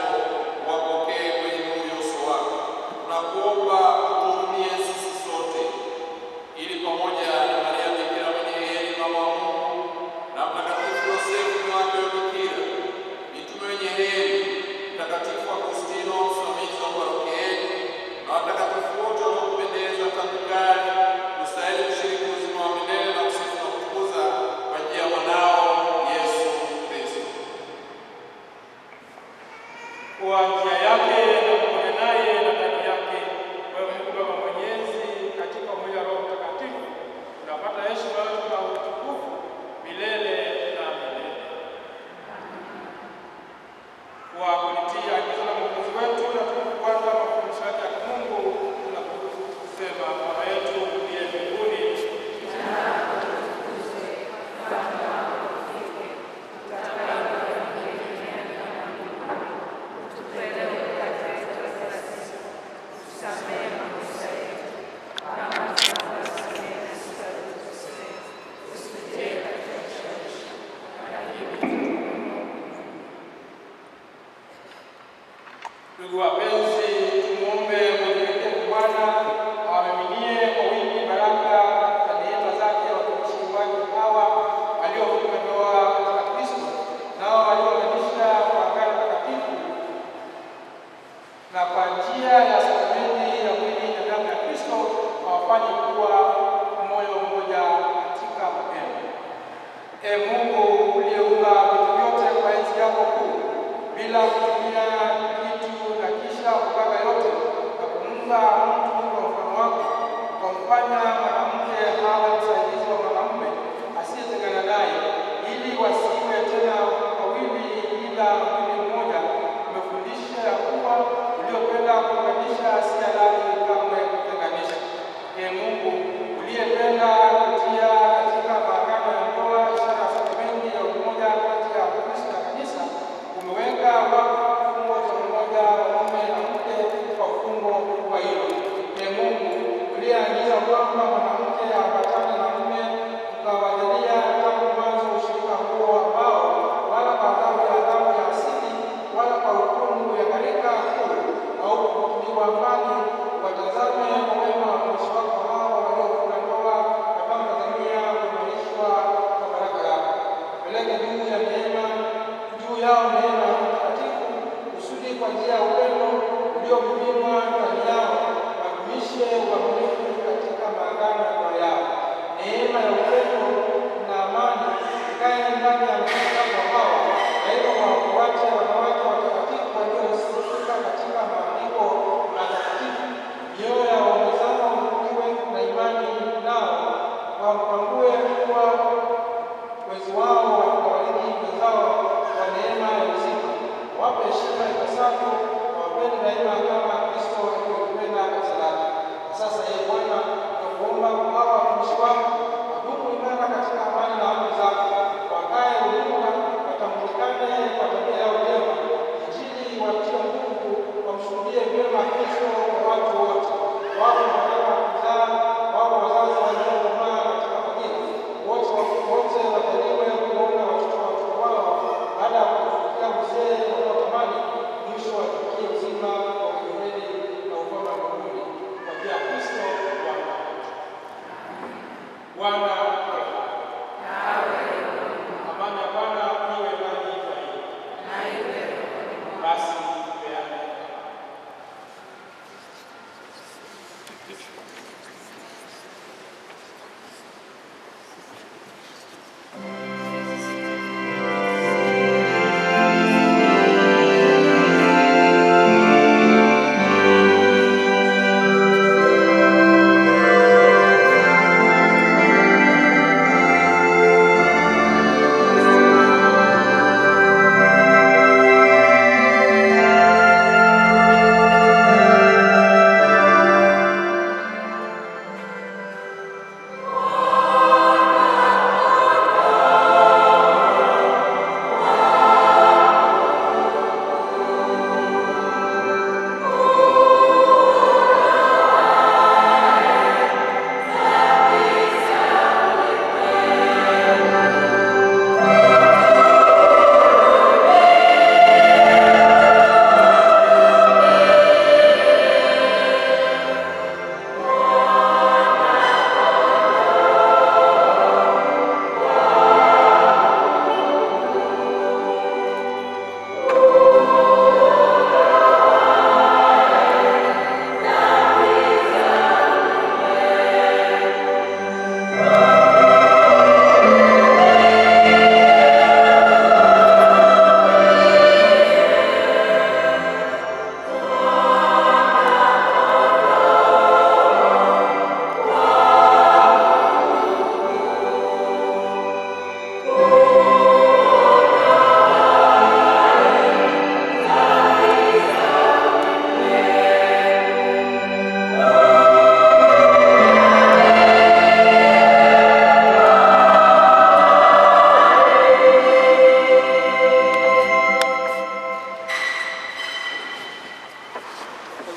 wapokee kwenye nuru ya uso wako. Tunakuomba utuhurumie sisi sote, ili pamoja na Maria Bikira mwenye heri mama wa Mungu na Mtakatifu Yosefu mume wake wa Bikira, mitume wenye heri, Mtakatifu Agustino msimamizi wa parokia yetu, na watakatifu wote wanaokupendeza tangu kale, ustahili kushiriki uzima wa milele na kusifu na kutukuza kwa njia ya mwanao Yesu Kristo. Kwa njia yake na pamoja naye na ndani yake, wewe Mungu Baba Mwenyezi, katika umoja wa Roho Mtakatifu, unapata heshima yote na utukufu milele na milele. Kwa kulitii agizo la Mwokozi wetu na kufuata mafundisho yake ya Mungu, tunakusema: Baba yetu uliye mbinguni, ndugu wapenzi, tumuombe mwenyekevu Bwana awamiminie kwa wingi baraka na neema zake watumishi wake hawa waliofunga ndoa katika Kristo, nao waliounganisha kwa agano takatifu, na kwa njia ya sakramenti ya mwili na damu ya Kristo awafanye kuwa moyo mmoja katika mapendo. Mungu uliyeumba vitu vyote kwa enzi yako kuu, bila kutumia kitu na kisha kupanga yote, na kumuumba mtu kwa mfano wako, ukamfanya mwanamke awe msaidizi wa mwanamume asiyetengana naye, ili wasiwe tena wawili ila mwili mmoja. Umefundisha ya kuwa uliopenda kuunganisha si halali kamwe kutenganisha. Mungu uliyependa kutia katika maagano ya ndoa ishara ya sakramenti ya umoja kati ya Kristo na kanisa, umeweka wakfu fungo cha umoja wa mume na mke kwa fungo kwa hilo. Mungu uliyeagiza kwamba mwanamke apatane na mume, ukawajalia tangu mwanzo ushirika huo ambao wala kwa adhabu ya asili wala kwa hukumu ya gharika kuu haukutupiliwa mbali. Watazame kwa wema watumishi wako hao waliofunga ndoa na kama Tanzania kuimarishwa kwa baraka yako. Peleke juu yao neema ya Mtakatifu, kusudi kwa njia ya upendo uliomiminwa ndani yao wadumishe uaminifu katika maagano ya ndoa yao. Neema ya upendo na amani ikae ndani ya ndugu zako hao, na hivyo wafuate wanawake watakatifu waliosifika katika maandiko matakatifu. Mioyo ya waume zao iwe na imani nao, wampangue kuwa wezi wao wakawalidi wenzao kwa neema ya uzima. Wape heshima ipasavyo, wapende daima kama Kristo alivyotupenda kanisa lake. Sasa Bwana, tunakuomba hawa watumishi wako wadumu imara katika amani na amri zako, wakae ulimwa, watambulikane kwa tabia yao njema, Injili watie nguvu, wamshuhudie vyema Kristo kwa watu wote. Wao wanaenda kuzaa, wao wazazi waliokomaa katika fadhila, wote wajaliwe kuona watoto wao baada ya kufikia uzee wanaotamani, mwisho wafikie uzima wa milele na ufalme wa mbinguni, kwa njia ya Kristo Bwana. Amani ya Bwana iwe nanyi daima. Basi tupeane.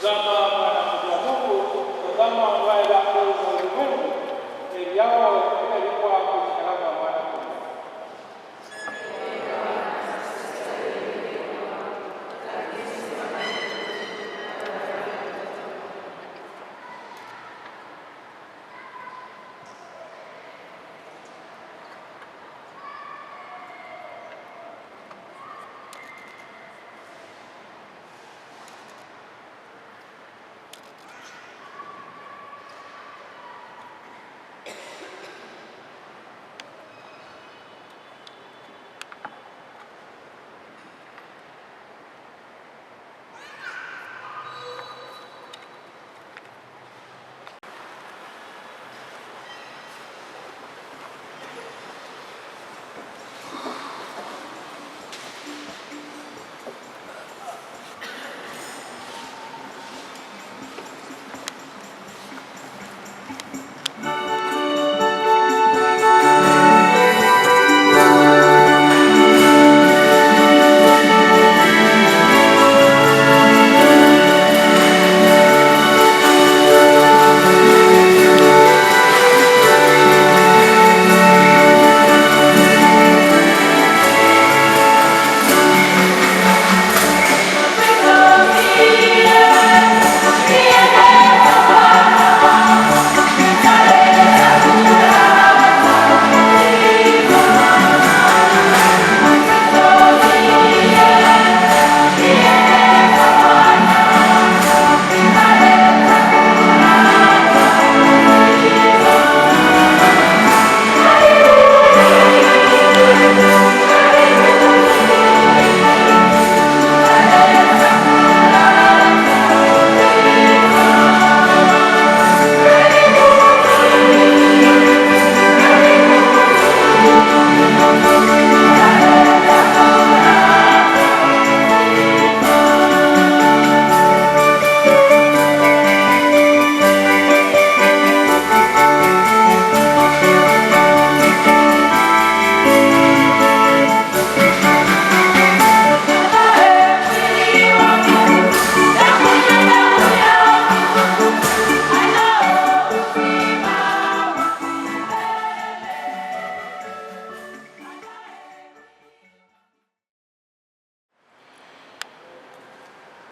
Tazama mwana-kondoo wa Mungu, tazama aondoaye dhambi za ulimwengu. Heri yao walioandikwa kwenye kalamu ya Mwana-Kondoo.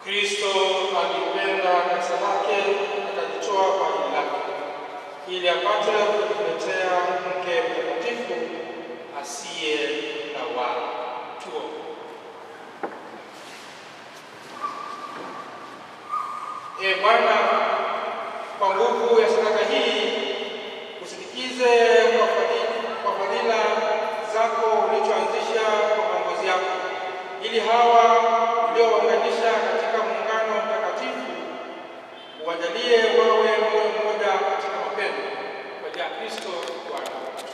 Kristo alipenda kanisa lake akajitoa kwa ajili lake ili apate kutuletea mke mtakatifu asiye na lawama. Tuombe. Ee Bwana, kwa nguvu ya sadaka hii usindikize kwa fadhila zako ulichoanzisha kwa maongozi yako, ili hawa uliowaunganisha katika muungano mtakatifu uwajalie wawe moyo mmoja katika mapendo kwa njia ya Kristo Bwana wetu.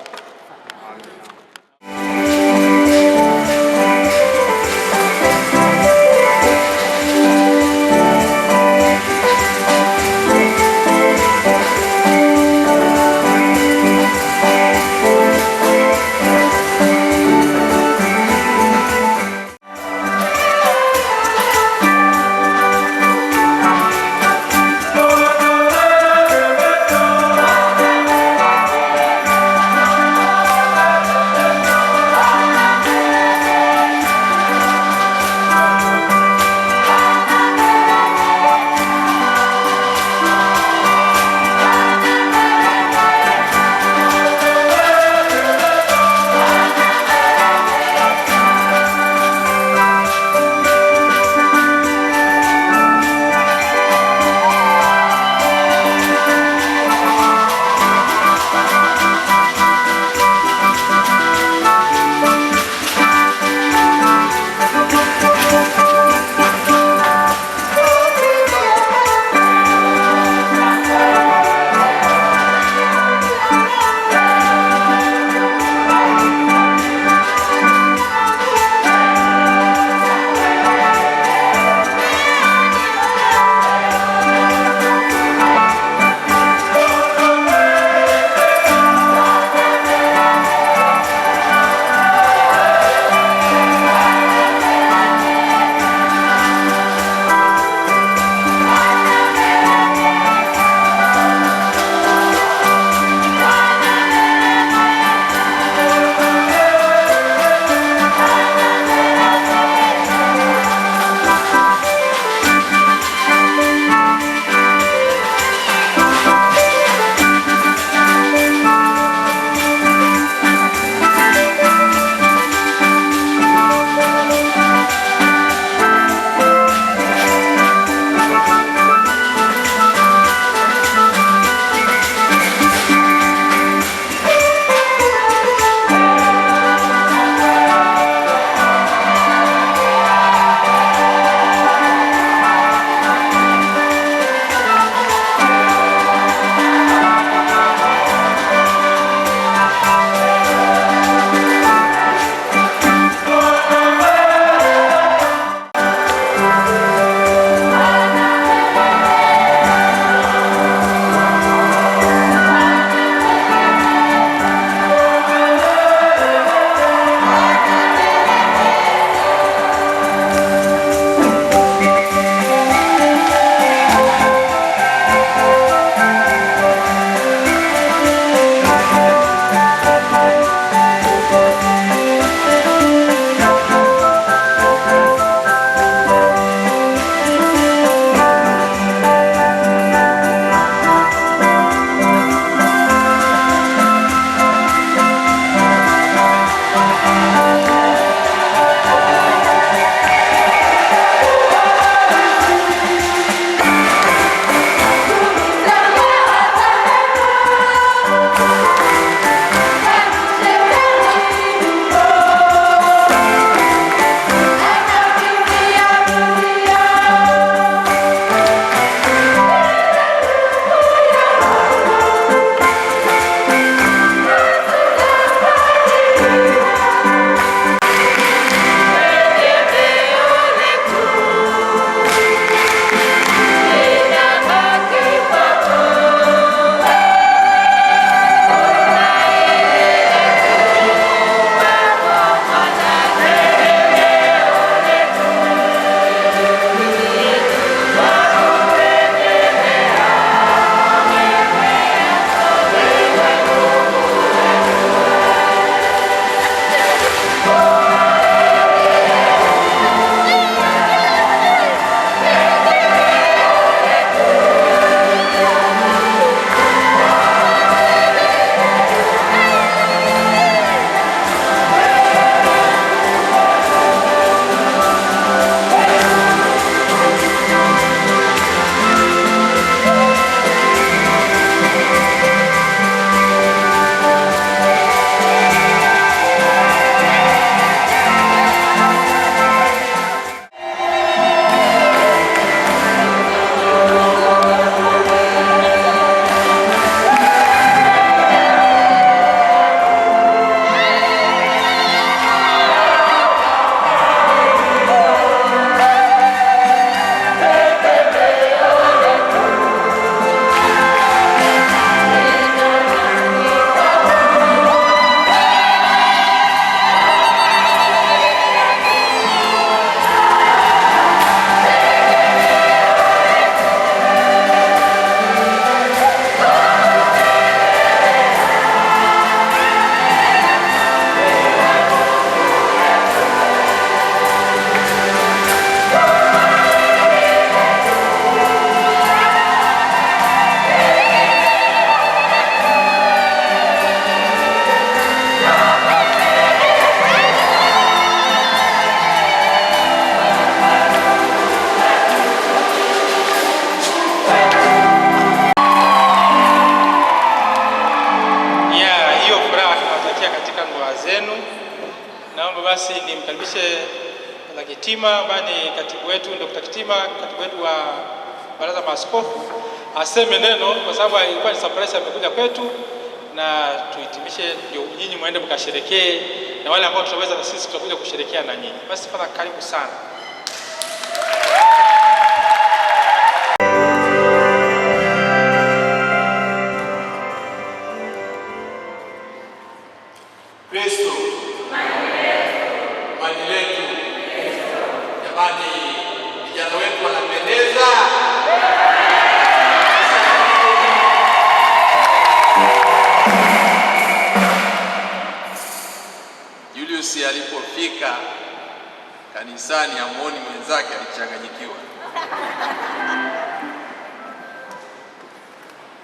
Amen. basi nimkaribishe Brother Kitima ambaye ni katibu wetu, Dr. Kitima, katibu wetu wa Baraza la Maaskofu, aseme neno kwa sababu ilikuwa ni surprise amekuja kwetu, na tuhitimishe ndio nyinyi muende mkasherekee, na wale ambao tutaweza na sisi tutakuja kusherekea na nyinyi. Basi Father, karibu sana. Kristo imani letu. Jamani, vijana wetu wanapendeza. Julius alipofika kanisani amuoni mwenzake, alichanganyikiwa,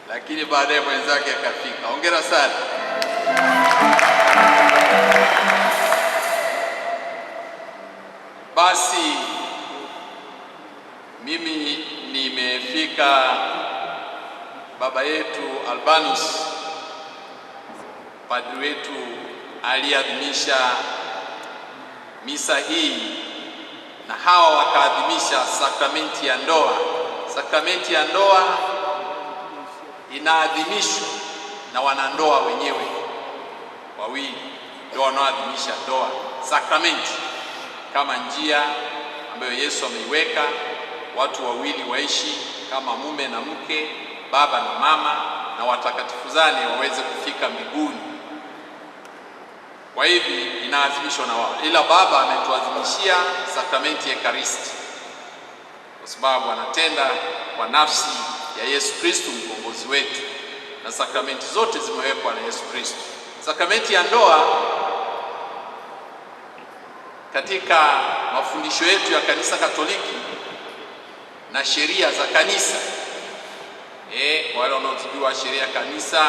lakini baadaye mwenzake akafika. Hongera sana. Basi mimi nimefika. Baba yetu Albanus, padri wetu, aliadhimisha misa hii na hawa wakaadhimisha sakramenti ya ndoa. Sakramenti ya ndoa inaadhimishwa na wanandoa wenyewe wawili, ndio wanaoadhimisha ndoa, sakramenti kama njia ambayo Yesu ameiweka, watu wawili waishi kama mume na mke, baba na mama, na watakatifuzane waweze kufika mbinguni. Kwa hivi inaadhimishwa na wao, ila Baba ametuadhimishia sakramenti ya Ekaristi kwa sababu anatenda kwa nafsi ya Yesu Kristo mkombozi wetu, na sakramenti zote zimewekwa na Yesu Kristo. Sakramenti ya ndoa katika mafundisho yetu ya Kanisa Katoliki na sheria za kanisa, wale wanaojua sheria ya kanisa,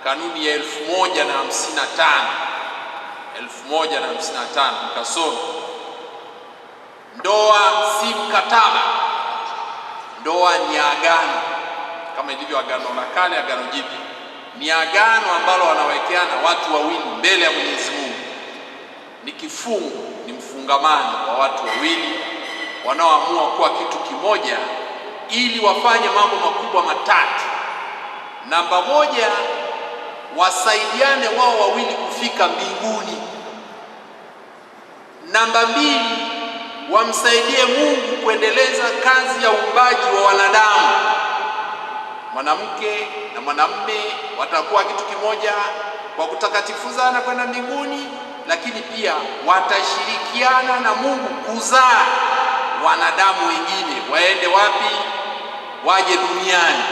kanuni ya 1155 mkasoma, ndoa si mkataba, ndoa ni agano, kama ilivyo agano la kale, agano jipya. Ni agano ambalo wanawekeana watu wawili mbele ya Mwenyezi Mungu. Ni kifungo, ni mfungamano wa watu wawili wanaoamua kuwa kitu kimoja ili wafanye mambo makubwa matatu. Namba moja, wasaidiane wao wawili kufika mbinguni. Namba mbili, wamsaidie Mungu kuendeleza kazi ya uumbaji wa wanadamu. Mwanamke na mwanamume watakuwa kitu kimoja kwa kutakatifuzana kwenda mbinguni, lakini pia watashirikiana na Mungu kuzaa wanadamu wengine. Waende wapi? Waje duniani.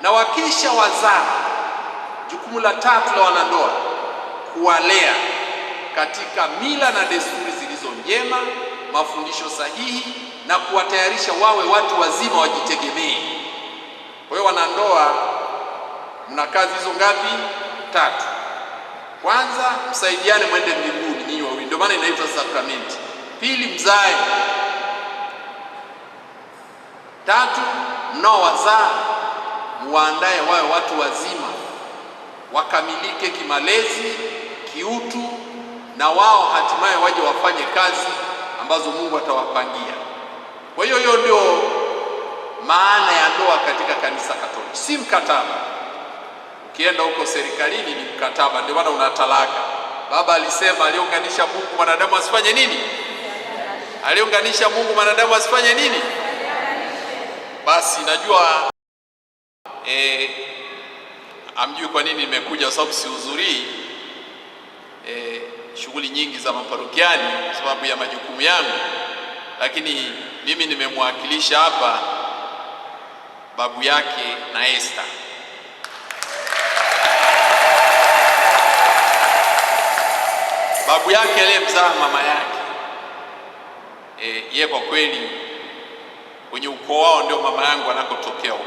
Na wakisha wazaa, jukumu la tatu la wanandoa kuwalea katika mila na desturi zilizo njema, mafundisho sahihi, na kuwatayarisha wawe watu wazima wajitegemee. Kwa hiyo wanandoa, mna kazi hizo ngapi? Tatu. Kwanza, msaidiane mwende mbinguni nyinyi wawili, ndio maana inaitwa sakramenti. Pili, mzae. Tatu, mnaowazaa muandae wawe watu wazima, wakamilike kimalezi, kiutu, na wao hatimaye waje wafanye kazi ambazo Mungu atawapangia. Kwa hiyo hiyo ndio maana ya ndoa katika Kanisa Katoliki, si mkataba. Ukienda huko serikalini ni mkataba, ndio maana una talaka. Baba alisema aliunganisha Mungu mwanadamu asifanye nini? Aliunganisha Mungu mwanadamu asifanye nini? Basi najua amjui kwa nini nimekuja, kwa sababu sihudhurii shughuli nyingi za maparokiani kwa sababu ya majukumu yangu, lakini mimi nimemwakilisha hapa babu yake na Esther. Babu yake aliyemzaa mama yake, yeye kwa kweli kwenye ukoo wao ndio mama yangu anakotokea huko.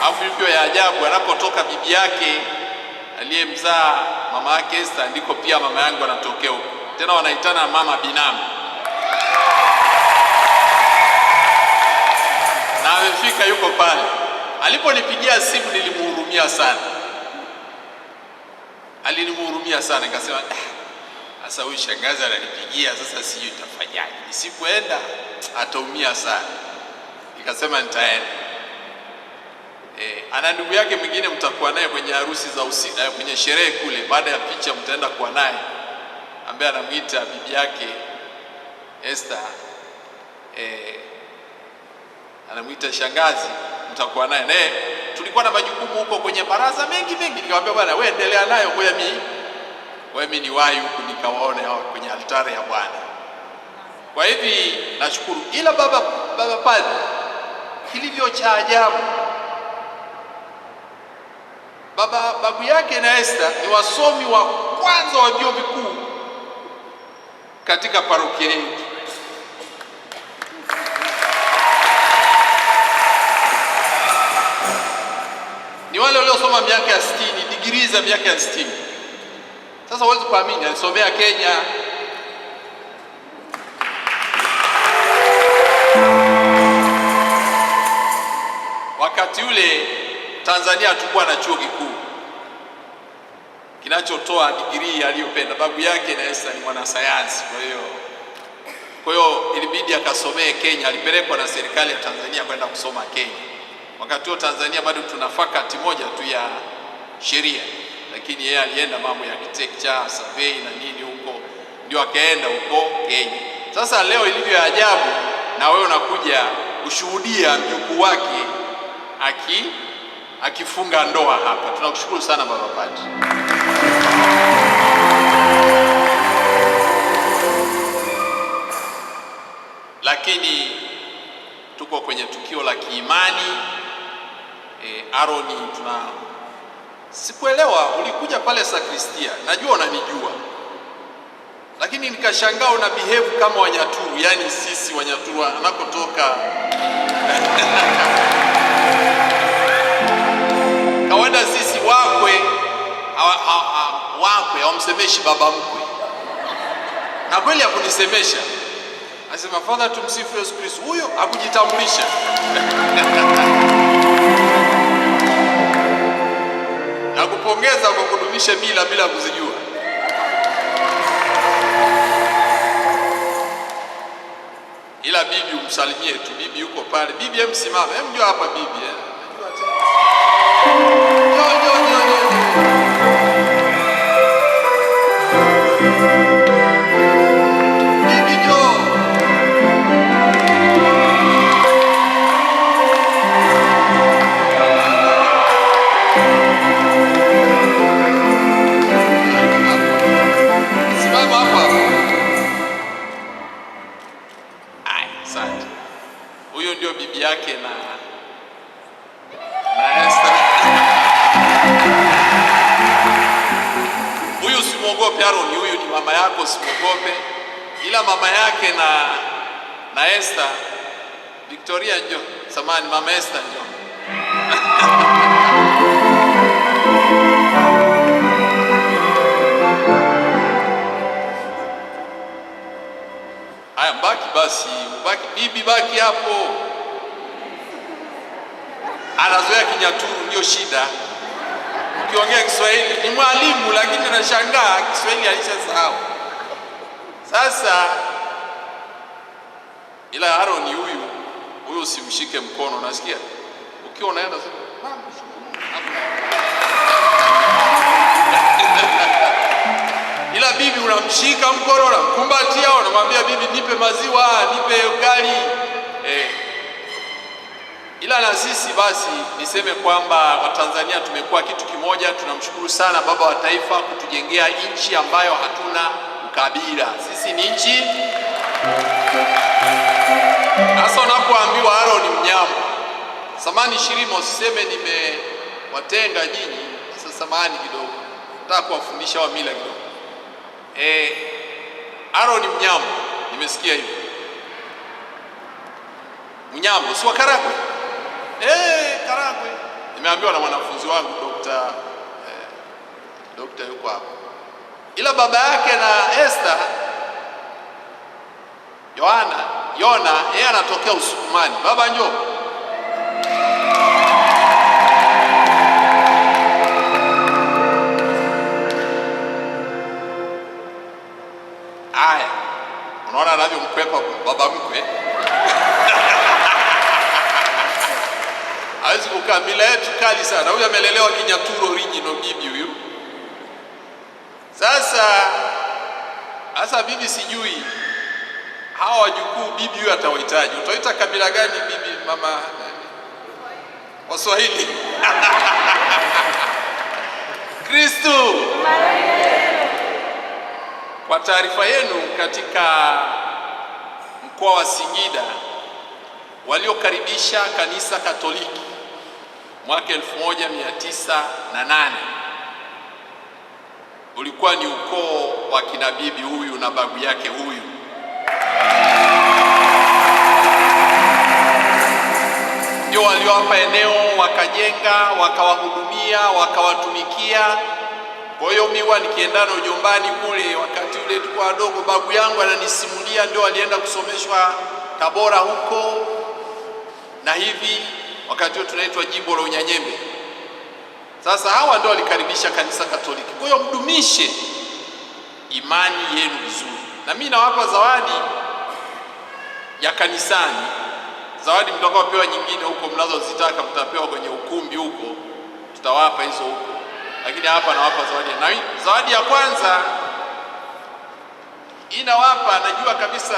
Alafu hivyo ya ajabu, anapotoka bibi yake aliyemzaa mama yake Esther, ndiko pia mama yangu anatokea huko. Tena wanaitana mama binamu. Na amefika yuko pale, Aliponipigia simu nilimhurumia sana, alinimhurumia sana. Nikasema sasa huyu shangazi ananipigia, sasa sijui nitafanyaje, nisipoenda ataumia sana. Nikasema nitaenda. Ana ndugu yake mwingine mtakuwa naye kwenye harusi za kwenye sherehe kule, baada ya picha mtaenda kuwa naye, ambaye anamwita bibi yake Esther, anamwita shangazi, mtakuwa naye. Naye tulikuwa na majukumu huko kwenye baraza mengi. Nikamwambia bwana, wewe endelea nayo, ngoja mimi niwahi huku nikawaone hao kwenye altare ya Bwana. Kwa hivi nashukuru. Ila baba padri, kilivyo cha ajabu, babu yake na Esther ni wasomi wa kwanza wa vyuo vikuu katika parokia yetu. Ni wale waliosoma miaka ya 60, digrii za miaka ya 60. Sasa huwezi kuamini, alisomea Kenya. Wakati ule Tanzania hatukuwa na chuo kikuu kinachotoa digrii aliyopenda. Babu yake na Esther ni mwanasayansi, kwa hiyo ilibidi akasomee Kenya. Alipelekwa na serikali ya Tanzania kwenda kusoma Kenya. Wakati huo Tanzania bado tuna fakati moja tu ya sheria, lakini yeye alienda mambo ya architecture, survey na nini huko, ndio akaenda huko Kenya. Sasa leo ilivyo ajabu, na wewe unakuja kushuhudia mjukuu wake akifunga ndoa hapa. Tunakushukuru sana baba padri. Lakini tuko kwenye tukio la kiimani. Aroni, sikuelewa ulikuja pale sakristia, najua unanijua, lakini nikashangaa una behave kama Wanyaturu, yani sisi Wanyaturu anakotoka kawaida sisi wakwe hawamsemeshi baba mkwe, na kweli hakunisemesha. Anasema Father, tumsifu Yesu Kristo. Huyo hakujitambulisha. Nakupongeza kwa kudumisha mila bila kuzijua. Ila bibi umsalimie tu, bibi yuko pale. Bibi msimame, njoo hapa bibi. Najua tena. Huyo ndio bibi yake na Esther. Huyu simwogope Aaron, huyu ni mama yako, simwogope. Ila mama yake na Esther, Victoria njoo. Samahani, mama Esther njoo. Aya, mbaki basi, bibi baki hapo. Anazoea Kinyaturu, ndio shida. Ukiongea Kiswahili, ni mwalimu lakini anashangaa Kiswahili alishasahau. Sasa ila Aaron huyu usimshike mkono, nasikia ukiwa unaenda ila bibi unamshika mkono, unamkumbatia, unamwambia bibi, nipe maziwa, nipe ugali. Ila na sisi basi niseme kwamba Watanzania tumekuwa kitu kimoja. Tunamshukuru sana baba wa taifa kutujengea nchi ambayo hatuna ukabila. Sisi ni nchi. Sasa unapoambiwa Aaron ni mnyama, samani Shirimo, usiseme nimewatenga nyinyi. Sasa samani kidogo, nataka kuwafundisha wa mila kidogo. Aaron ni mnyama, nimesikia hivyo. Mnyama si wa Karagwe. Karagwe. Nimeambiwa na mwanafunzi wangu Dr. yuko hapo. Ila baba yake na Esther, Yona, yeye anatokea Usukumani. Baba njoo. Haya, unaona anavyomkwepa baba mkwe. Hawezi kukaa. Mila yetu kali sana. Huyu amelelewa Kinyaturu original bibi huyu. Sasa bibi sijui hawa wajukuu bibi huyu atawahitaji. Utaita kabila gani bibi mama? Waswahili. Kristo. Kwa taarifa yenu, katika mkoa wa Singida waliokaribisha kanisa Katoliki mwaka 1908 ulikuwa ni ukoo wa kina bibi huyu na babu yake huyu. Ndio waliowapa eneo, wakajenga, wakawahudumia, wakawatumikia. Kwa hiyo mimi nikienda na ujombani kule, wakati ule tulikuwa wadogo, babu yangu ananisimulia ndio alienda kusomeshwa Tabora huko, na hivi wakati huo tunaitwa jimbo la Unyanyembe. Sasa hawa ndio walikaribisha kanisa Katoliki. Kwa hiyo mdumishe imani yenu vizuri, na mimi nawapa zawadi ya kanisani. Zawadi mtakaopewa nyingine huko mnazozitaka mtapewa kwenye ukumbi huko, tutawapa hizo huko, lakini hapa nawapa zawadi. Na zawadi ya kwanza inawapa, najua kabisa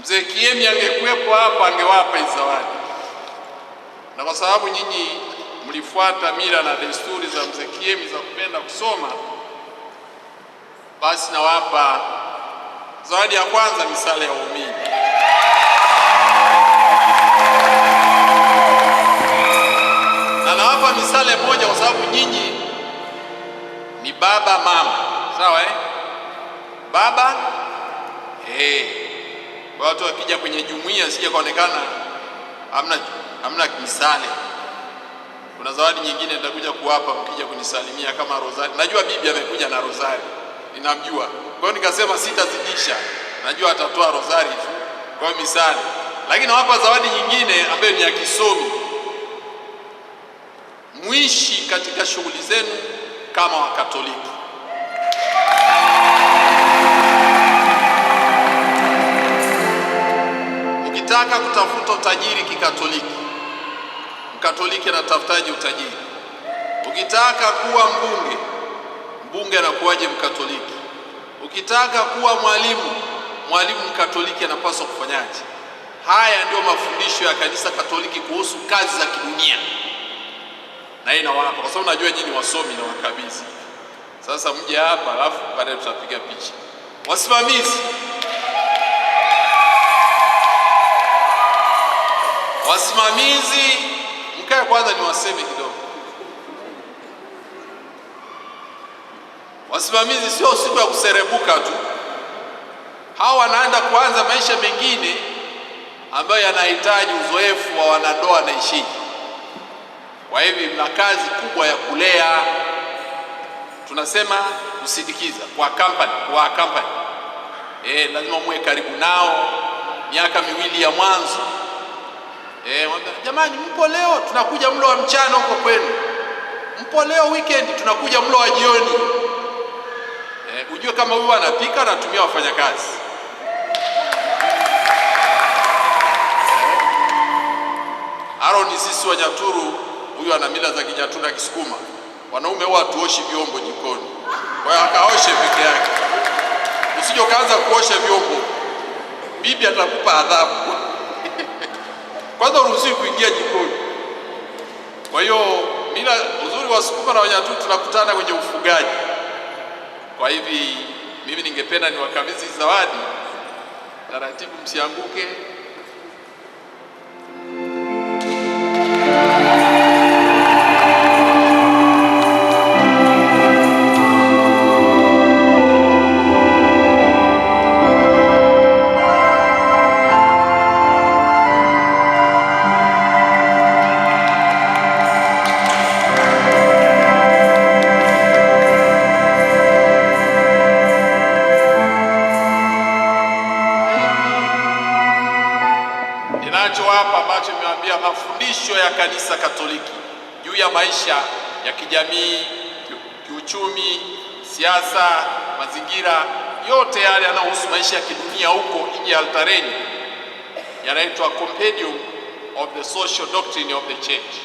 Mzee Kiemi angekuwepo hapa angewapa hizo zawadi, na kwa sababu nyinyi mlifuata mila na desturi za Mzee Kiemi za kupenda kusoma, basi nawapa zawadi ya kwanza, misale ya waumini. Na nawapa misale moja kwa sababu nyinyi ni baba mama, sawa baba kwa watu wakija kwenye jumuiya sije kaonekana hamna misale. Kuna zawadi nyingine nitakuja kuwapa mkija kunisalimia kama rozari. Najua bibi amekuja na rozari, ninamjua. Kwa hiyo nikasema sitazidisha, najua atatoa rozari tu, kwa misale. Lakini nawapa zawadi nyingine ambayo ni ya kisomi. Muishi katika shughuli zenu kama Wakatoliki. Ukitaka kutafuta utajiri kikatoliki, Mkatoliki anatafutaje utajiri? Ukitaka kuwa mbunge anakuwaje Mkatoliki? Ukitaka kuwa mwalimu Mkatoliki anapaswa kufanyaje? Haya ndio mafundisho ya kanisa Katoliki kuhusu kazi za kidunia, na hii nawapa kwa sababu najua nyinyi wasomi na wakabizi. Sasa mje hapa, alafu baadaye tutapiga picha. Wasimamizi, mkae kwanza niwaseme kidogo. Wasimamizi sio siku ya kuserebuka tu. Hawa wanaenda kuanza maisha mengine ambayo yanahitaji uzoefu wa wanandoa na ishiji. Kwa hivyo mna kazi kubwa ya kulea. Tunasema kusindikiza, kwa company. Lazima muwe karibu nao miaka miwili ya mwanzo. Jamani, mpo leo tunakuja mlo wa mchana huko kwenu, mpo leo weekend tunakuja mlo wa jioni. Ujue kama huyu anapika anatumia wafanyakazi. Aaron, sisi Wanyaturu, huyu ana mila za Kinyaturu na Kisukuma. Wanaume huwa hatuoshi vyombo jikoni, kwa hiyo akaoshe peke yake. Usije ukaanza kuosha vyombo, bibi atakupa adhabu. Kwanza uruhusiwi kuingia jikoni. Kwa hiyo mila, uzuri wa Sukuma na Wanyaturu tunakutana kwenye ufugaji. Kwa hivi mimi ningependa niwakabidhi zawadi, taratibu msianguke. Ninachowapa ambacho nimewaambia mafundisho ya kanisa Katoliki juu ya maisha ya kijamii, kiuchumi uchumi, siasa, mazingira, yote yale yanayohusu maisha ya kidunia huko nje ya altareni yanaitwa Compendium of the Social Doctrine of the Church.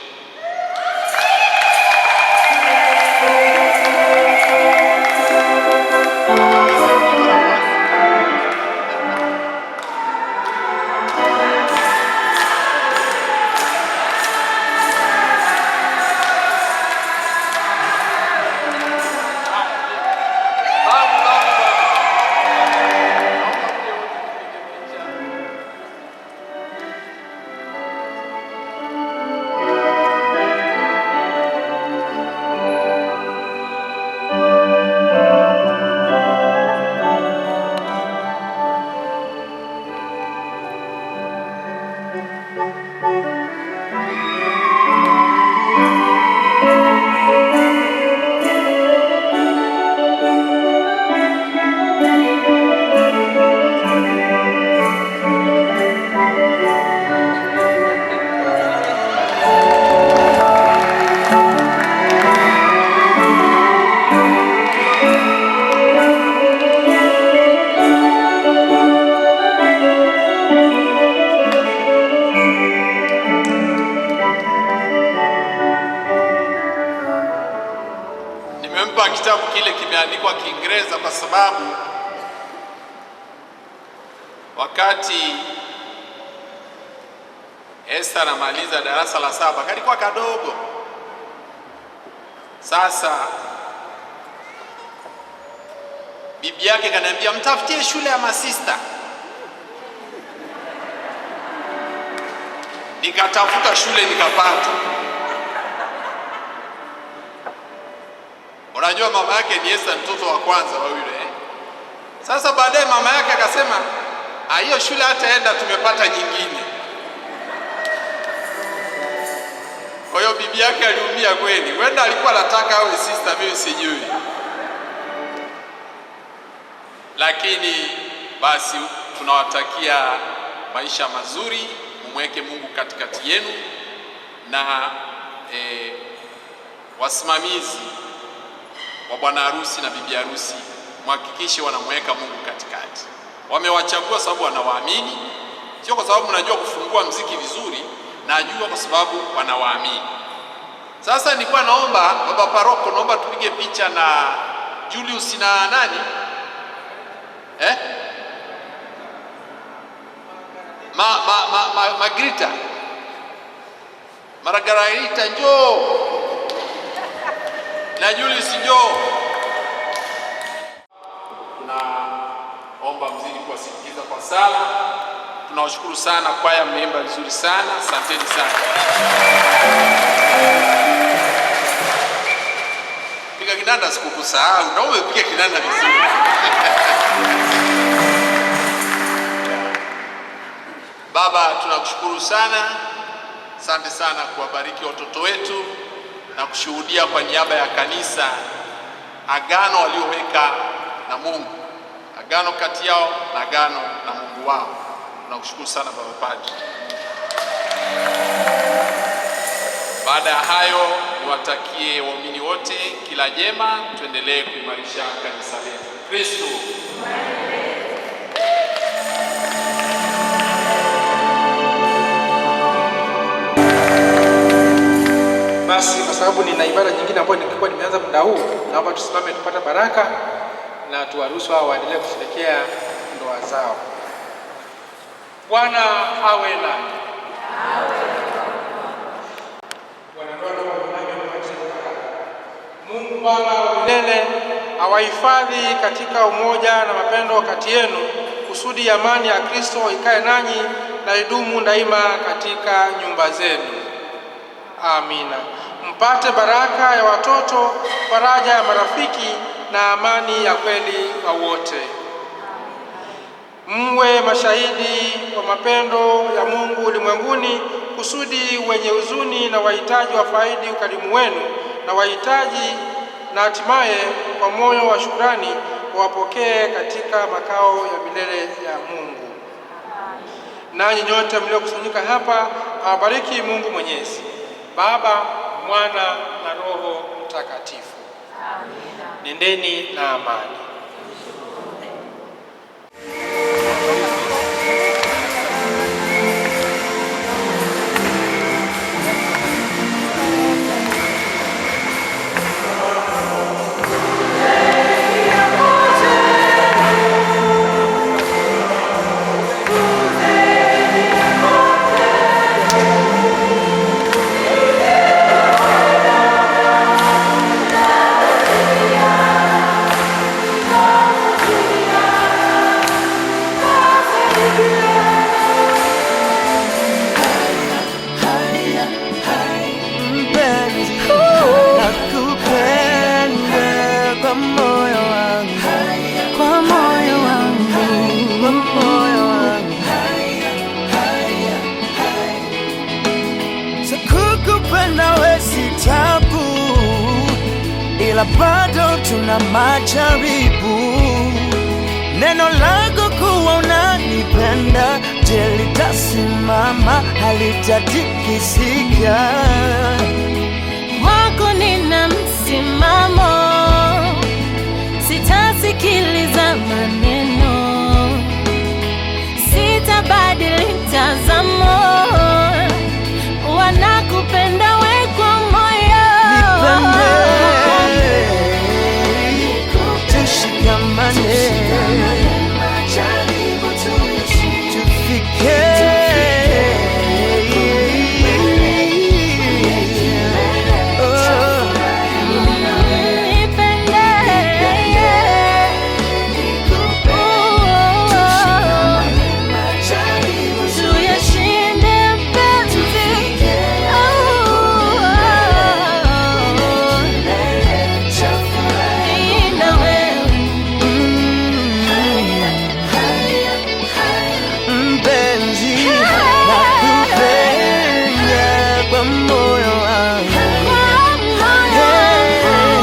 Kitabu kile kimeandikwa Kiingereza kwa sababu wakati Esther anamaliza darasa la 7 kalikuwa kadogo. Sasa bibi yake kaniambia mtafutie shule ya masista. Nikatafuta shule nikapata. Unajua mama yake ni Esther, mtoto wa kwanza wa yule. Sasa baadaye mama yake akasema, hiyo shule hataenda, tumepata nyingine. Kwa hiyo bibi yake aliumia kweli. Wenda alikuwa anataka awe sister, mimi sijui. Lakini basi tunawatakia maisha mazuri, mumweke Mungu katikati yenu, na wasimamizi wa bwana harusi na bibi harusi mhakikishe wanamweka Mungu katikati. Wamewachagua sababu wanawaamini, sio kwa sababu mnajua kufungua mziki vizuri, najua kwa sababu wanawaamini. Sasa nilikuwa naomba baba paroko, naomba tupige picha na Julius na nani? Margarita. Margarita njoo. Na Julius njoo. Tunaomba mzidi kuwasindikiza kwa sala. Tunawashukuru sana kwaya, mmeimba vizuri sana. Asanteni sana. Piga kinanda sikukusahau. Na wewe piga kinanda vizuri. Baba, tunakushukuru sana. Asante sana kuwabariki watoto wetu na kushuhudia kwa niaba ya kanisa agano walioweka na Mungu, agano kati yao na agano na Mungu wao. Tunakushukuru sana baba padri. Baada ya hayo, niwatakie waumini wote kila jema, tuendelee kuimarisha kanisa letu. Kristo basi, kwa sababu nina ibada nyingine ambayo nilikuwa nimeanza muda huu, naomba tusimame tupata baraka na tuwaruhusu hao waendelee kusherehekea ndoa zao. Bwana awe nanyi. Mungu Baba wa milele awahifadhi katika umoja na mapendo kati yenu, kusudi amani ya Kristo ikae nanyi na idumu daima katika nyumba zenu. Amina. Mpate baraka ya watoto, faraja ya marafiki na amani ya kweli kwa wote. Mwe mashahidi wa mapendo ya Mungu ulimwenguni, kusudi wenye huzuni na wahitaji wafaidi ukarimu wenu, na wahitaji na hatimaye kwa moyo wa shukrani wapokee katika makao ya milele ya Mungu. Nanyi nyote mliokusanyika hapa, awabariki Mungu Mwenyezi, Baba, Mwana na Roho Mtakatifu. Amina. Nendeni na amani. Ila bado tuna majaribu. Neno lako kuwa unanipenda, je, litasimama? Halitatikisika. Wako nina msimamo.